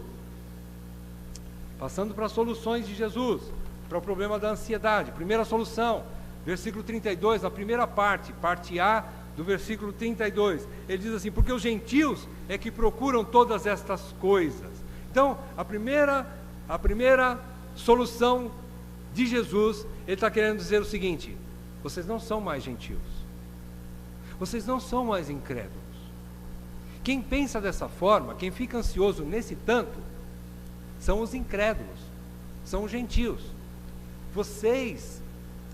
Passando para as soluções de Jesus, para o problema da ansiedade. Primeira solução, versículo 32, a primeira parte A do versículo 32. Ele diz assim, porque os gentios é que procuram todas estas coisas. Então, a primeira solução de Jesus, ele está querendo dizer o seguinte, vocês não são mais gentios. Vocês não são mais incrédulos. Quem pensa dessa forma, quem fica ansioso nesse tanto, são os incrédulos, são os gentios. Vocês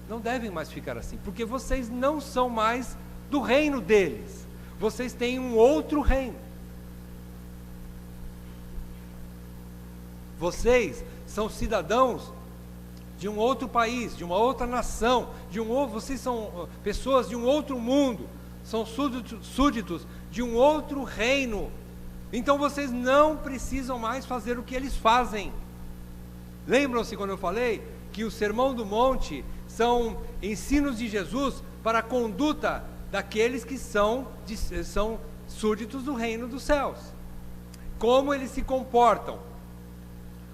não devem mais ficar assim, porque vocês não são mais do reino deles. Vocês têm um outro reino. Vocês são cidadãos de um outro país, de uma outra nação, vocês são pessoas de um outro mundo, são súditos de um outro reino. Então vocês não precisam mais fazer o que eles fazem. Lembram-se quando eu falei que o Sermão do Monte são ensinos de Jesus para a conduta daqueles que são súditos do reino dos céus. Como eles se comportam,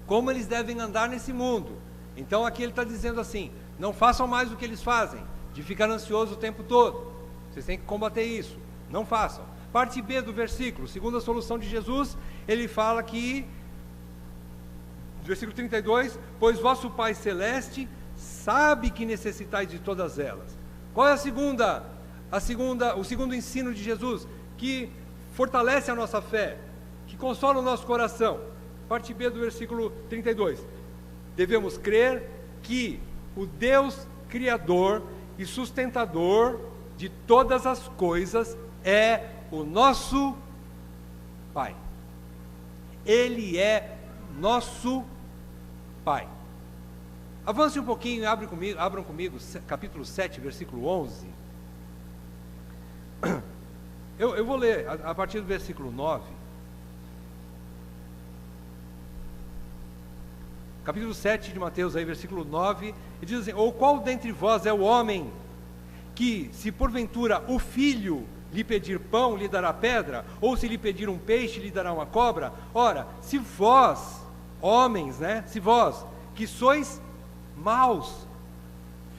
como eles devem andar nesse mundo. Então aqui ele está dizendo assim, não façam mais o que eles fazem, de ficar ansioso o tempo todo. Vocês têm que combater isso, não façam. Parte B do versículo, segunda solução de Jesus, ele fala que, versículo 32, pois vosso Pai Celeste sabe que necessitais de todas elas. Qual é o segundo ensino de Jesus, que fortalece a nossa fé, que consola o nosso coração? Parte B do versículo 32, devemos crer que o Deus Criador e sustentador de todas as coisas é o nosso Pai. Ele é nosso Pai. Avance um pouquinho e abram comigo capítulo 7, versículo 11. Eu vou ler a partir do versículo 9. Capítulo 7 de Mateus, aí, versículo 9, ele diz assim, ou qual dentre vós é o homem que, se porventura o filho lhe pedir pão, lhe dará pedra? Ou se lhe pedir um peixe, lhe dará uma cobra? Ora, se vós, homens, se vós, que sois maus,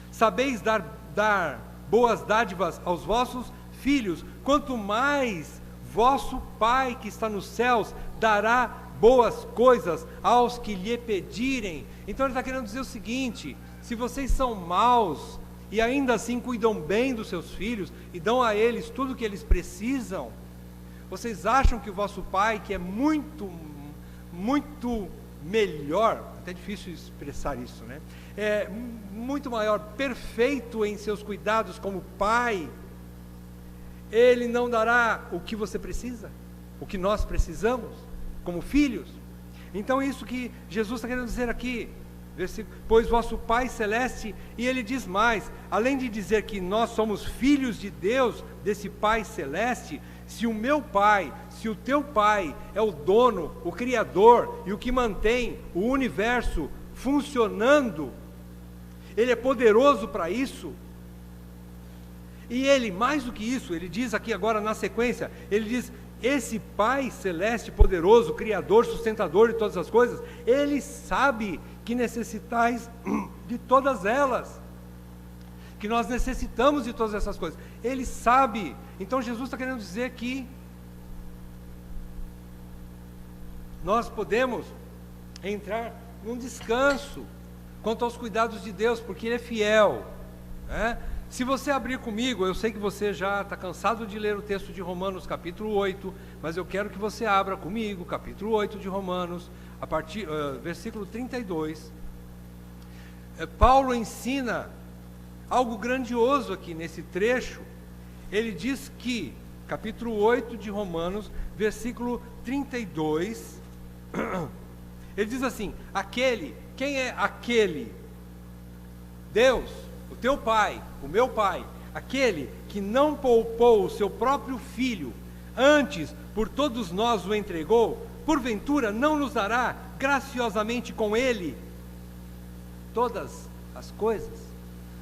sabeis dar boas dádivas aos vossos filhos, quanto mais vosso Pai que está nos céus dará boas coisas aos que lhe pedirem. Então ele está querendo dizer o seguinte, se vocês são maus, e ainda assim cuidam bem dos seus filhos, e dão a eles tudo o que eles precisam, vocês acham que o vosso Pai, que é muito melhor, até difícil expressar isso, né? É muito maior, perfeito em seus cuidados como pai, Ele não dará o que você precisa, o que nós precisamos, como filhos? Então isso que Jesus está querendo dizer aqui, pois vosso Pai Celeste, e Ele diz mais, além de dizer que nós somos filhos de Deus, desse Pai Celeste, se o meu Pai, se o teu Pai é o dono, o Criador, e o que mantém o universo funcionando, Ele é poderoso para isso. E Ele, mais do que isso, Ele diz aqui agora na sequência, Ele diz, esse Pai Celeste, poderoso, Criador, sustentador de todas as coisas, Ele sabe que necessitais de todas elas, que nós necessitamos de todas essas coisas, Ele sabe. Então Jesus está querendo dizer que nós podemos entrar num descanso quanto aos cuidados de Deus, porque Ele é fiel, né? Se você abrir comigo, eu sei que você já está cansado de ler o texto de Romanos capítulo 8, mas eu quero que você abra comigo, capítulo 8 de Romanos, a partir, versículo 32, Paulo ensina algo grandioso aqui nesse trecho. Ele diz que, capítulo 8 de Romanos, versículo 32, ele diz assim, quem é aquele? Deus, o teu Pai, o meu Pai, aquele que não poupou o seu próprio Filho, antes por todos nós o entregou, porventura não nos dará graciosamente com Ele todas as coisas?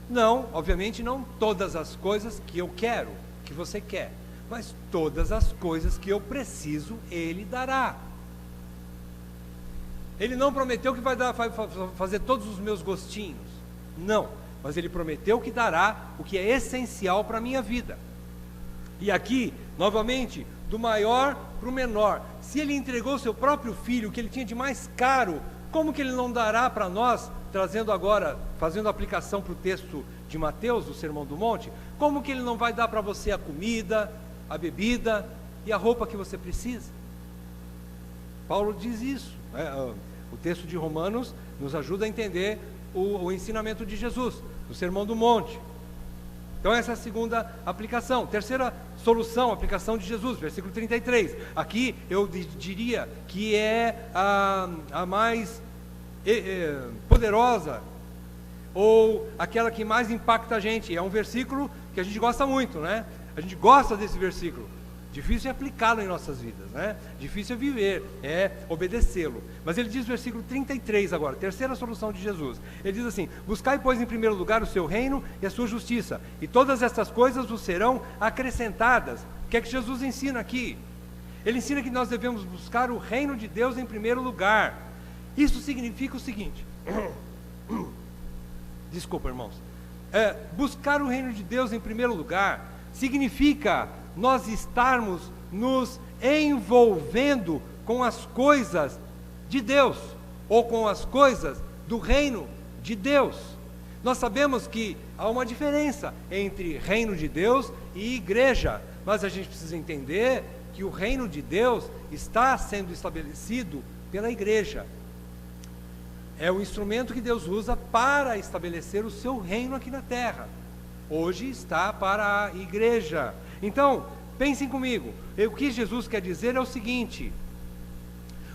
Não, obviamente não todas as coisas que eu quero, que você quer, mas todas as coisas que eu preciso, Ele dará. Ele não prometeu que vai fazer todos os meus gostinhos, não, mas Ele prometeu que dará o que é essencial para a minha vida. E aqui, novamente, do maior para o menor, se Ele entregou seu próprio Filho, o que Ele tinha de mais caro, como que Ele não dará para nós, trazendo agora, fazendo aplicação para o texto de Mateus, do Sermão do Monte, como que Ele não vai dar para você a comida, a bebida e a roupa que você precisa? Paulo diz isso, né? O texto de Romanos nos ajuda a entender o ensinamento de Jesus, no Sermão do Monte. Então essa é a segunda aplicação. Terceira solução, aplicação de Jesus, versículo 33. Aqui eu diria que é a mais poderosa, ou aquela que mais impacta a gente. É um versículo que a gente gosta muito, né? A gente gosta desse versículo. Difícil é aplicá-lo em nossas vidas, né? Difícil é viver, é obedecê-lo. Mas ele diz, versículo 33 agora, terceira solução de Jesus. Ele diz assim, buscai, pois, em primeiro lugar o seu reino e a sua justiça, e todas estas coisas vos serão acrescentadas. O que é que Jesus ensina aqui? Ele ensina que nós devemos buscar o reino de Deus em primeiro lugar. Isso significa o seguinte, desculpa, irmãos, buscar o reino de Deus em primeiro lugar significa nós estarmos nos envolvendo com as coisas de Deus, ou com as coisas do reino de Deus. Nós sabemos que há uma diferença entre reino de Deus e igreja, mas a gente precisa entender que o reino de Deus está sendo estabelecido pela igreja. É o instrumento que Deus usa para estabelecer o seu reino aqui na terra. Hoje está para a igreja. Então, pensem comigo, o que Jesus quer dizer é o seguinte: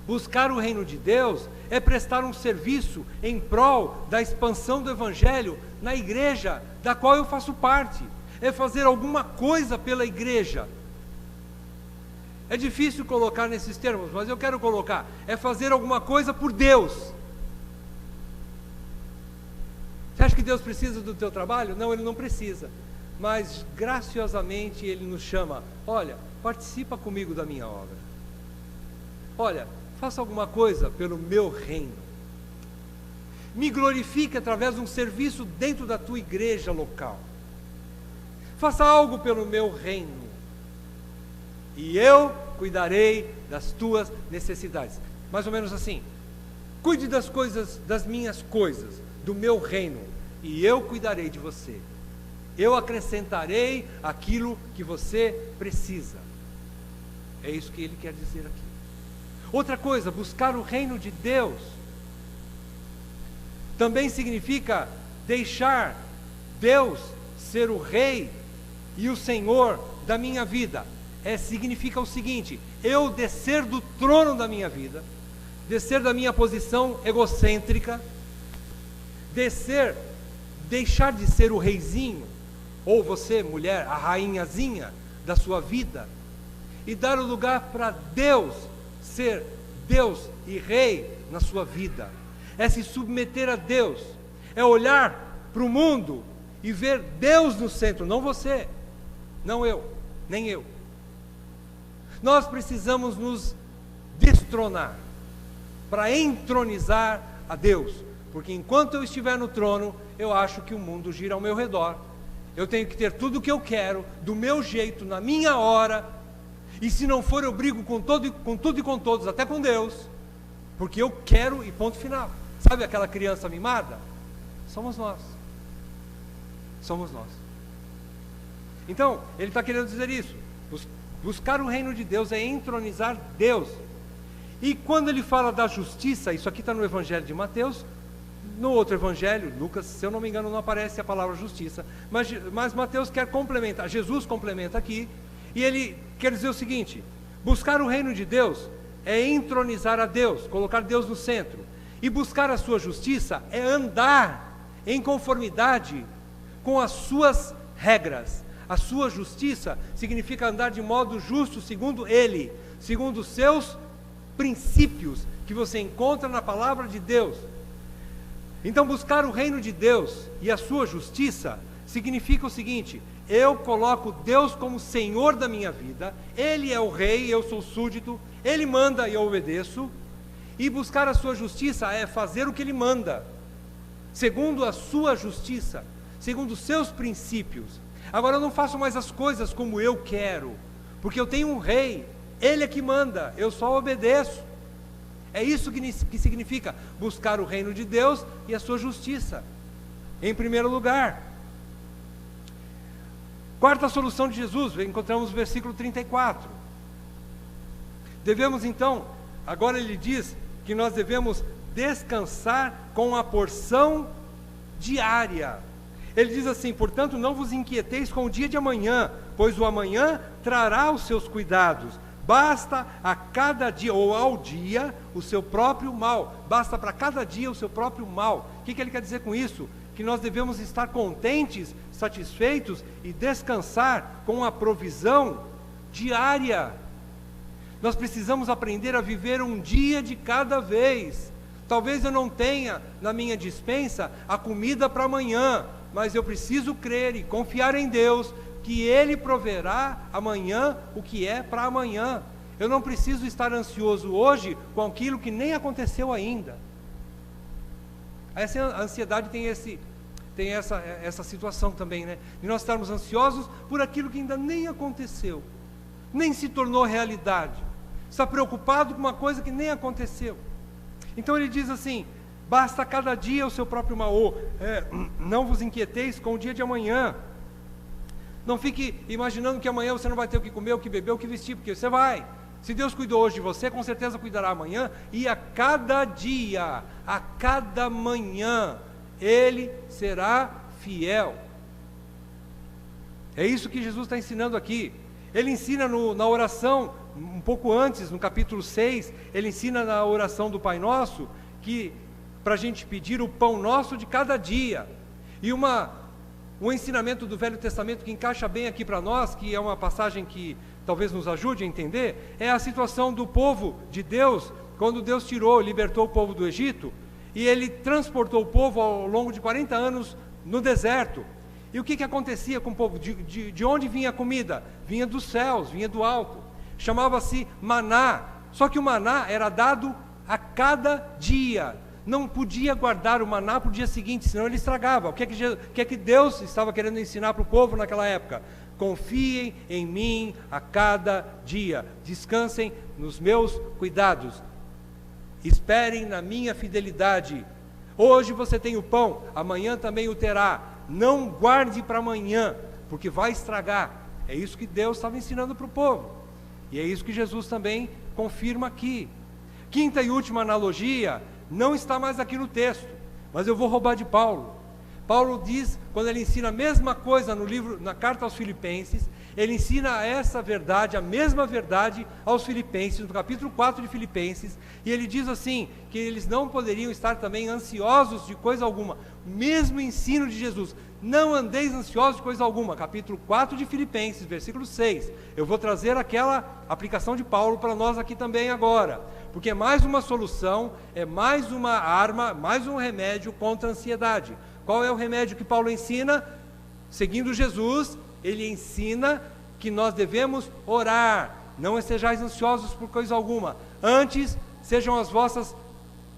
buscar o reino de Deus é prestar um serviço em prol da expansão do Evangelho na igreja da qual eu faço parte, é fazer alguma coisa pela igreja. É difícil colocar nesses termos, mas eu quero colocar, é fazer alguma coisa por Deus. Você acha que Deus precisa do teu trabalho? Não, Ele não precisa. Mas graciosamente Ele nos chama, olha, participa comigo da minha obra. Olha, faça alguma coisa pelo meu reino. Me glorifique através de um serviço dentro da tua igreja local. Faça algo pelo meu reino. E eu cuidarei das tuas necessidades. Mais ou menos assim. Cuide das coisas, das minhas coisas, do meu reino, e eu cuidarei de você. Eu acrescentarei aquilo que você precisa. É isso que ele quer dizer aqui. Outra coisa, buscar o reino de Deus também significa deixar Deus ser o Rei e o Senhor da minha vida. Significa o seguinte: eu descer do trono da minha vida, descer da minha posição egocêntrica, deixar de ser o reizinho, ou você, mulher, a rainhazinha da sua vida, e dar o lugar para Deus ser Deus e Rei na sua vida. É se submeter a Deus, é olhar para o mundo e ver Deus no centro, não você, não eu, nem eu. Nós precisamos nos destronar para entronizar a Deus, porque enquanto eu estiver no trono, eu acho que o mundo gira ao meu redor. Eu tenho que ter tudo o que eu quero, do meu jeito, na minha hora, e se não for eu brigo com tudo e com todos, até com Deus, porque eu quero e ponto final. Sabe aquela criança mimada? Somos nós. Somos nós. Então, ele está querendo dizer isso. Buscar o reino de Deus é entronizar Deus. E quando ele fala da justiça, isso aqui está no Evangelho de Mateus. No outro Evangelho, Lucas, se eu não me engano, não aparece a palavra justiça, mas Mateus quer complementar, Jesus complementa aqui, e ele quer dizer o seguinte: buscar o reino de Deus é entronizar a Deus, colocar Deus no centro, e buscar a sua justiça é andar em conformidade com as suas regras. A sua justiça significa andar de modo justo segundo Ele, segundo os seus princípios que você encontra na palavra de Deus. Então, buscar o reino de Deus e a sua justiça significa o seguinte: eu coloco Deus como Senhor da minha vida, Ele é o Rei, eu sou súdito, Ele manda e eu obedeço, e buscar a sua justiça é fazer o que Ele manda, segundo a sua justiça, segundo os seus princípios. Agora, eu não faço mais as coisas como eu quero, porque eu tenho um Rei, Ele é que manda, eu só obedeço. É isso que significa buscar o reino de Deus e a sua justiça, em primeiro lugar. Quarta solução de Jesus, encontramos no versículo 34. Devemos então, agora ele diz que nós devemos descansar com a porção diária. Ele diz assim: portanto, não vos inquieteis com o dia de amanhã, pois o amanhã trará os seus cuidados. Basta a cada dia, ou ao dia, o seu próprio mal. Basta para cada dia o seu próprio mal. O que ele quer dizer com isso? Que nós devemos estar contentes, satisfeitos e descansar com a provisão diária. Nós precisamos aprender a viver um dia de cada vez. Talvez eu não tenha na minha despensa a comida para amanhã, mas eu preciso crer e confiar em Deus, que Ele proverá amanhã o que é para amanhã. Eu não preciso estar ansioso hoje com aquilo que nem aconteceu ainda. A ansiedade tem essa situação também, né? De nós estarmos ansiosos por aquilo que ainda nem aconteceu, nem se tornou realidade. Está preocupado com uma coisa que nem aconteceu. Então ele diz assim: basta cada dia o seu próprio mal. Não vos inquieteis com o dia de amanhã. Não fique imaginando que amanhã você não vai ter o que comer, o que beber, o que vestir, porque você vai. Se Deus cuidou hoje de você, com certeza cuidará amanhã, e a cada dia, a cada manhã, Ele será fiel. É isso que Jesus está ensinando aqui. Ele ensina na oração, um pouco antes, no capítulo 6, ele ensina na oração do Pai Nosso, que para a gente pedir o pão nosso de cada dia. E um ensinamento do Velho Testamento que encaixa bem aqui para nós, que é uma passagem que talvez nos ajude a entender, é a situação do povo de Deus, quando Deus libertou o povo do Egito, e Ele transportou o povo ao longo de 40 anos no deserto. E o que acontecia com o povo? De onde vinha a comida? Vinha dos céus, vinha do alto. Chamava-se maná, só que o maná era dado a cada dia. Não podia guardar o maná para o dia seguinte, senão ele estragava. O que é que Deus estava querendo ensinar para o povo naquela época? Confiem em mim a cada dia, descansem nos meus cuidados, esperem na minha fidelidade. Hoje você tem o pão, amanhã também o terá. Não guarde para amanhã, porque vai estragar. É isso que Deus estava ensinando para o povo, e é isso que Jesus também confirma aqui. Quinta e última analogia não está mais aqui no texto, mas eu vou roubar de Paulo. Paulo diz, quando ele ensina a mesma coisa no livro, na carta aos Filipenses, ele ensina essa verdade, a mesma verdade aos Filipenses, no capítulo 4 de Filipenses, e ele diz assim, que eles não poderiam estar também ansiosos de coisa alguma, mesmo ensino de Jesus, não andeis ansiosos de coisa alguma, capítulo 4 de Filipenses, versículo 6, eu vou trazer aquela aplicação de Paulo para nós aqui também agora, porque é mais uma solução, é mais uma arma, mais um remédio contra a ansiedade. Qual é o remédio que Paulo ensina? Seguindo Jesus, ele ensina que nós devemos orar, não estejais ansiosos por coisa alguma, antes sejam as vossas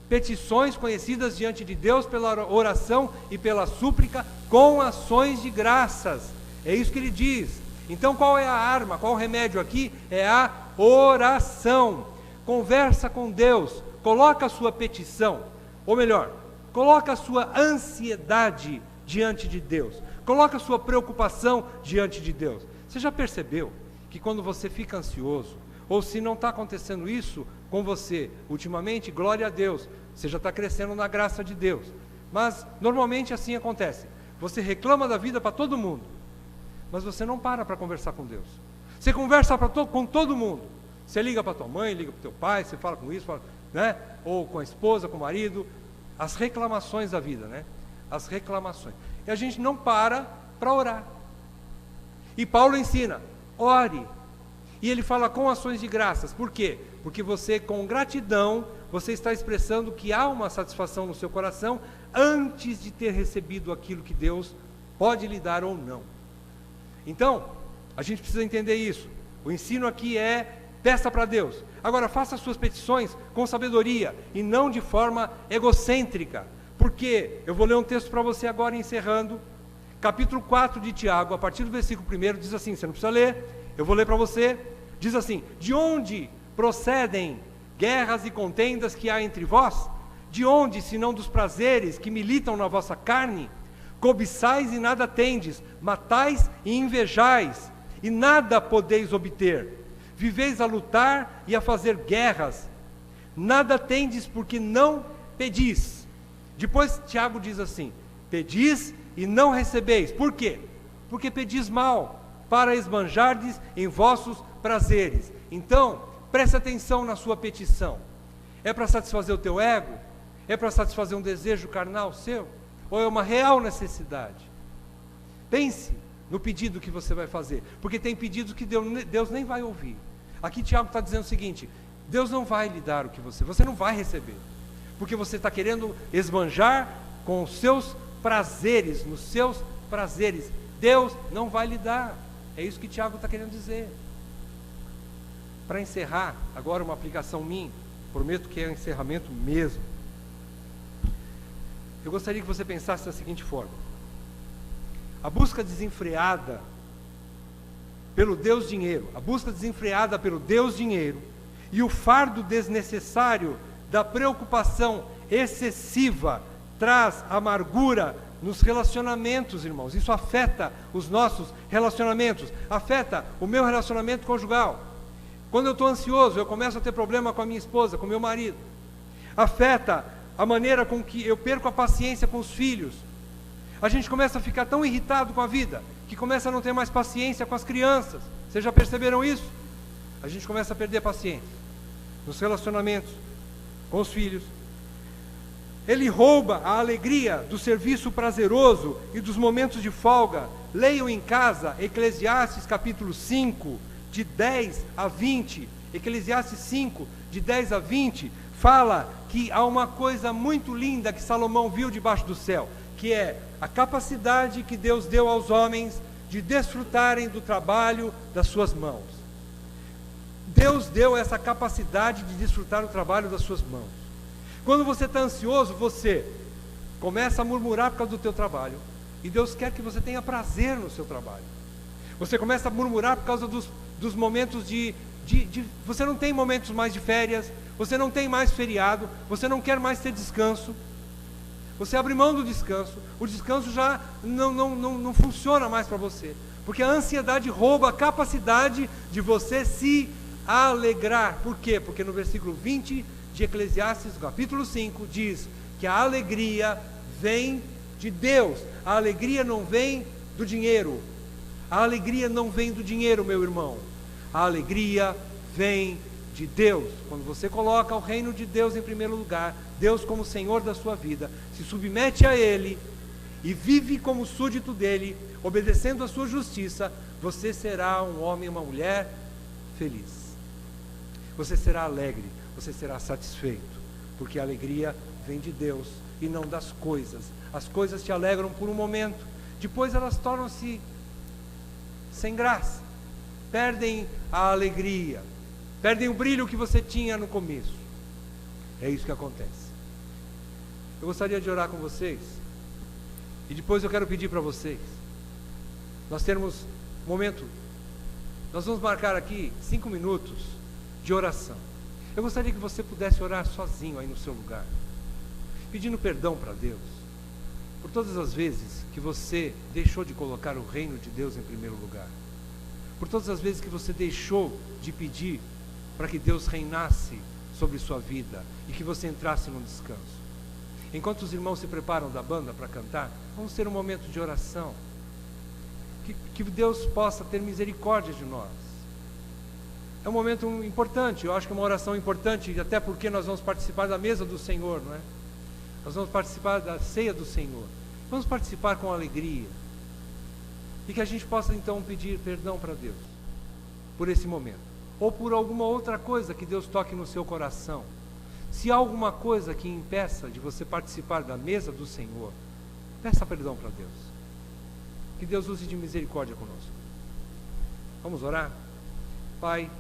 petições conhecidas diante de Deus pela oração e pela súplica, com ações de graças, é isso que ele diz. Então qual é a arma, qual o remédio aqui? É a oração. Conversa com Deus, coloca a sua petição, ou melhor, coloca a sua ansiedade diante de Deus, coloca a sua preocupação diante de Deus. Você já percebeu que quando você fica ansioso, ou se não está acontecendo isso com você ultimamente, glória a Deus, você já está crescendo na graça de Deus, mas normalmente assim acontece, você reclama da vida para todo mundo, mas você não para conversar com Deus, você conversa com todo mundo, você liga para tua mãe, liga para o teu pai, você fala com isso, né? Ou com a esposa, com o marido, as reclamações da vida, né? As reclamações, e a gente não para orar, e Paulo ensina, ore, e ele fala com ações de graças, por quê? Porque você com gratidão, você está expressando que há uma satisfação no seu coração, antes de ter recebido aquilo que Deus pode lhe dar ou não. Então, a gente precisa entender isso, o ensino aqui é, peça para Deus, agora faça as suas petições com sabedoria, e não de forma egocêntrica, porque, eu vou ler um texto para você agora encerrando, capítulo 4 de Tiago, a partir do versículo 1, diz assim, você não precisa ler, eu vou ler para você, diz assim, de onde procedem guerras e contendas que há entre vós? De onde, senão dos prazeres que militam na vossa carne? Cobiçais e nada tendes, matais e invejais, e nada podeis obter. Viveis a lutar e a fazer guerras, nada tendes porque não pedis. Depois Tiago diz assim, pedis e não recebeis. Por quê? Porque pedis mal, para esbanjardes em vossos prazeres. Então, preste atenção na sua petição. É para satisfazer o teu ego? É para satisfazer um desejo carnal seu? Ou é uma real necessidade? Pense no pedido que você vai fazer, porque tem pedidos que Deus nem vai ouvir. Aqui Tiago está dizendo o seguinte, Deus não vai lhe dar o que você não vai receber, porque você está querendo esbanjar com os seus prazeres, nos seus prazeres, Deus não vai lhe dar, é isso que Tiago está querendo dizer. Para encerrar, agora uma aplicação minha, prometo que é um encerramento mesmo, eu gostaria que você pensasse da seguinte forma, a busca desenfreada pelo Deus dinheiro, a busca desenfreada pelo Deus dinheiro, e o fardo desnecessário da preocupação excessiva, traz amargura nos relacionamentos, irmãos, isso afeta os nossos relacionamentos, afeta o meu relacionamento conjugal, quando eu estou ansioso, eu começo a ter problema com a minha esposa, com o meu marido, afeta a maneira com que eu perco a paciência com os filhos, a gente começa a ficar tão irritado com a vida, que começa a não ter mais paciência com as crianças, vocês já perceberam isso? A gente começa a perder paciência, nos relacionamentos, com os filhos, ele rouba a alegria do serviço prazeroso e dos momentos de folga. Leiam em casa, Eclesiastes capítulo 5, de 10 a 20, Eclesiastes 5, de 10 a 20, fala que há uma coisa muito linda que Salomão viu debaixo do céu, que é a capacidade que Deus deu aos homens de desfrutarem do trabalho das suas mãos. Deus deu essa capacidade de desfrutar do trabalho das suas mãos. Quando você está ansioso, você começa a murmurar por causa do teu trabalho, e Deus quer que você tenha prazer no seu trabalho. Você começa a murmurar por causa dos momentos você não tem momentos mais de férias, você não tem mais feriado, você não quer mais ter descanso, você abre mão do descanso, o descanso já não funciona mais para você, porque a ansiedade rouba a capacidade de você se alegrar. Por quê? Porque no versículo 20 de Eclesiastes, capítulo 5, diz que a alegria vem de Deus. A alegria não vem do dinheiro. A alegria não vem do dinheiro, meu irmão. A alegria vem de Deus. Quando você coloca o reino de Deus em primeiro lugar, Deus como Senhor da sua vida, se submete a Ele e vive como súdito dEle, obedecendo a sua justiça, você será um homem e uma mulher feliz. Você será alegre, você será satisfeito, porque a alegria vem de Deus e não das coisas. As coisas te alegram por um momento, depois elas tornam-se sem graça, perdem a alegria, perdem o brilho que você tinha no começo. É isso que acontece. Eu gostaria de orar com vocês, e depois eu quero pedir para vocês, nós termos um momento, nós vamos marcar aqui 5 minutos de oração. Eu gostaria que você pudesse orar sozinho aí no seu lugar, pedindo perdão para Deus, por todas as vezes que você deixou de colocar o reino de Deus em primeiro lugar, por todas as vezes que você deixou de pedir para que Deus reinasse sobre sua vida e que você entrasse num descanso. Enquanto os irmãos se preparam da banda para cantar, vamos ter um momento de oração, que Deus possa ter misericórdia de nós. É um momento importante, eu acho que é uma oração importante, até porque nós vamos participar da mesa do Senhor, não é? Nós vamos participar da ceia do Senhor. Vamos participar com alegria. E que a gente possa então pedir perdão para Deus por esse momento, ou por alguma outra coisa que Deus toque no seu coração. Se há alguma coisa que impeça de você participar da mesa do Senhor, peça perdão para Deus. Que Deus use de misericórdia conosco. Vamos orar? Pai,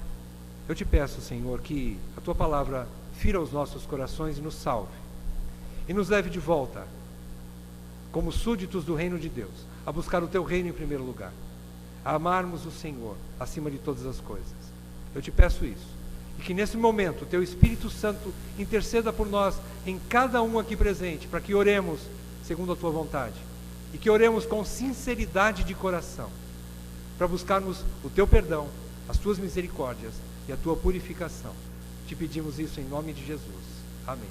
eu te peço, Senhor, que a Tua palavra fira os nossos corações e nos salve, e nos leve de volta, como súditos do reino de Deus, a buscar o Teu reino em primeiro lugar, a amarmos o Senhor acima de todas as coisas. Eu te peço isso, e que nesse momento o Teu Espírito Santo interceda por nós, em cada um aqui presente, para que oremos segundo a Tua vontade, e que oremos com sinceridade de coração, para buscarmos o Teu perdão, as Tuas misericórdias e a Tua purificação. Te pedimos isso em nome de Jesus. Amém.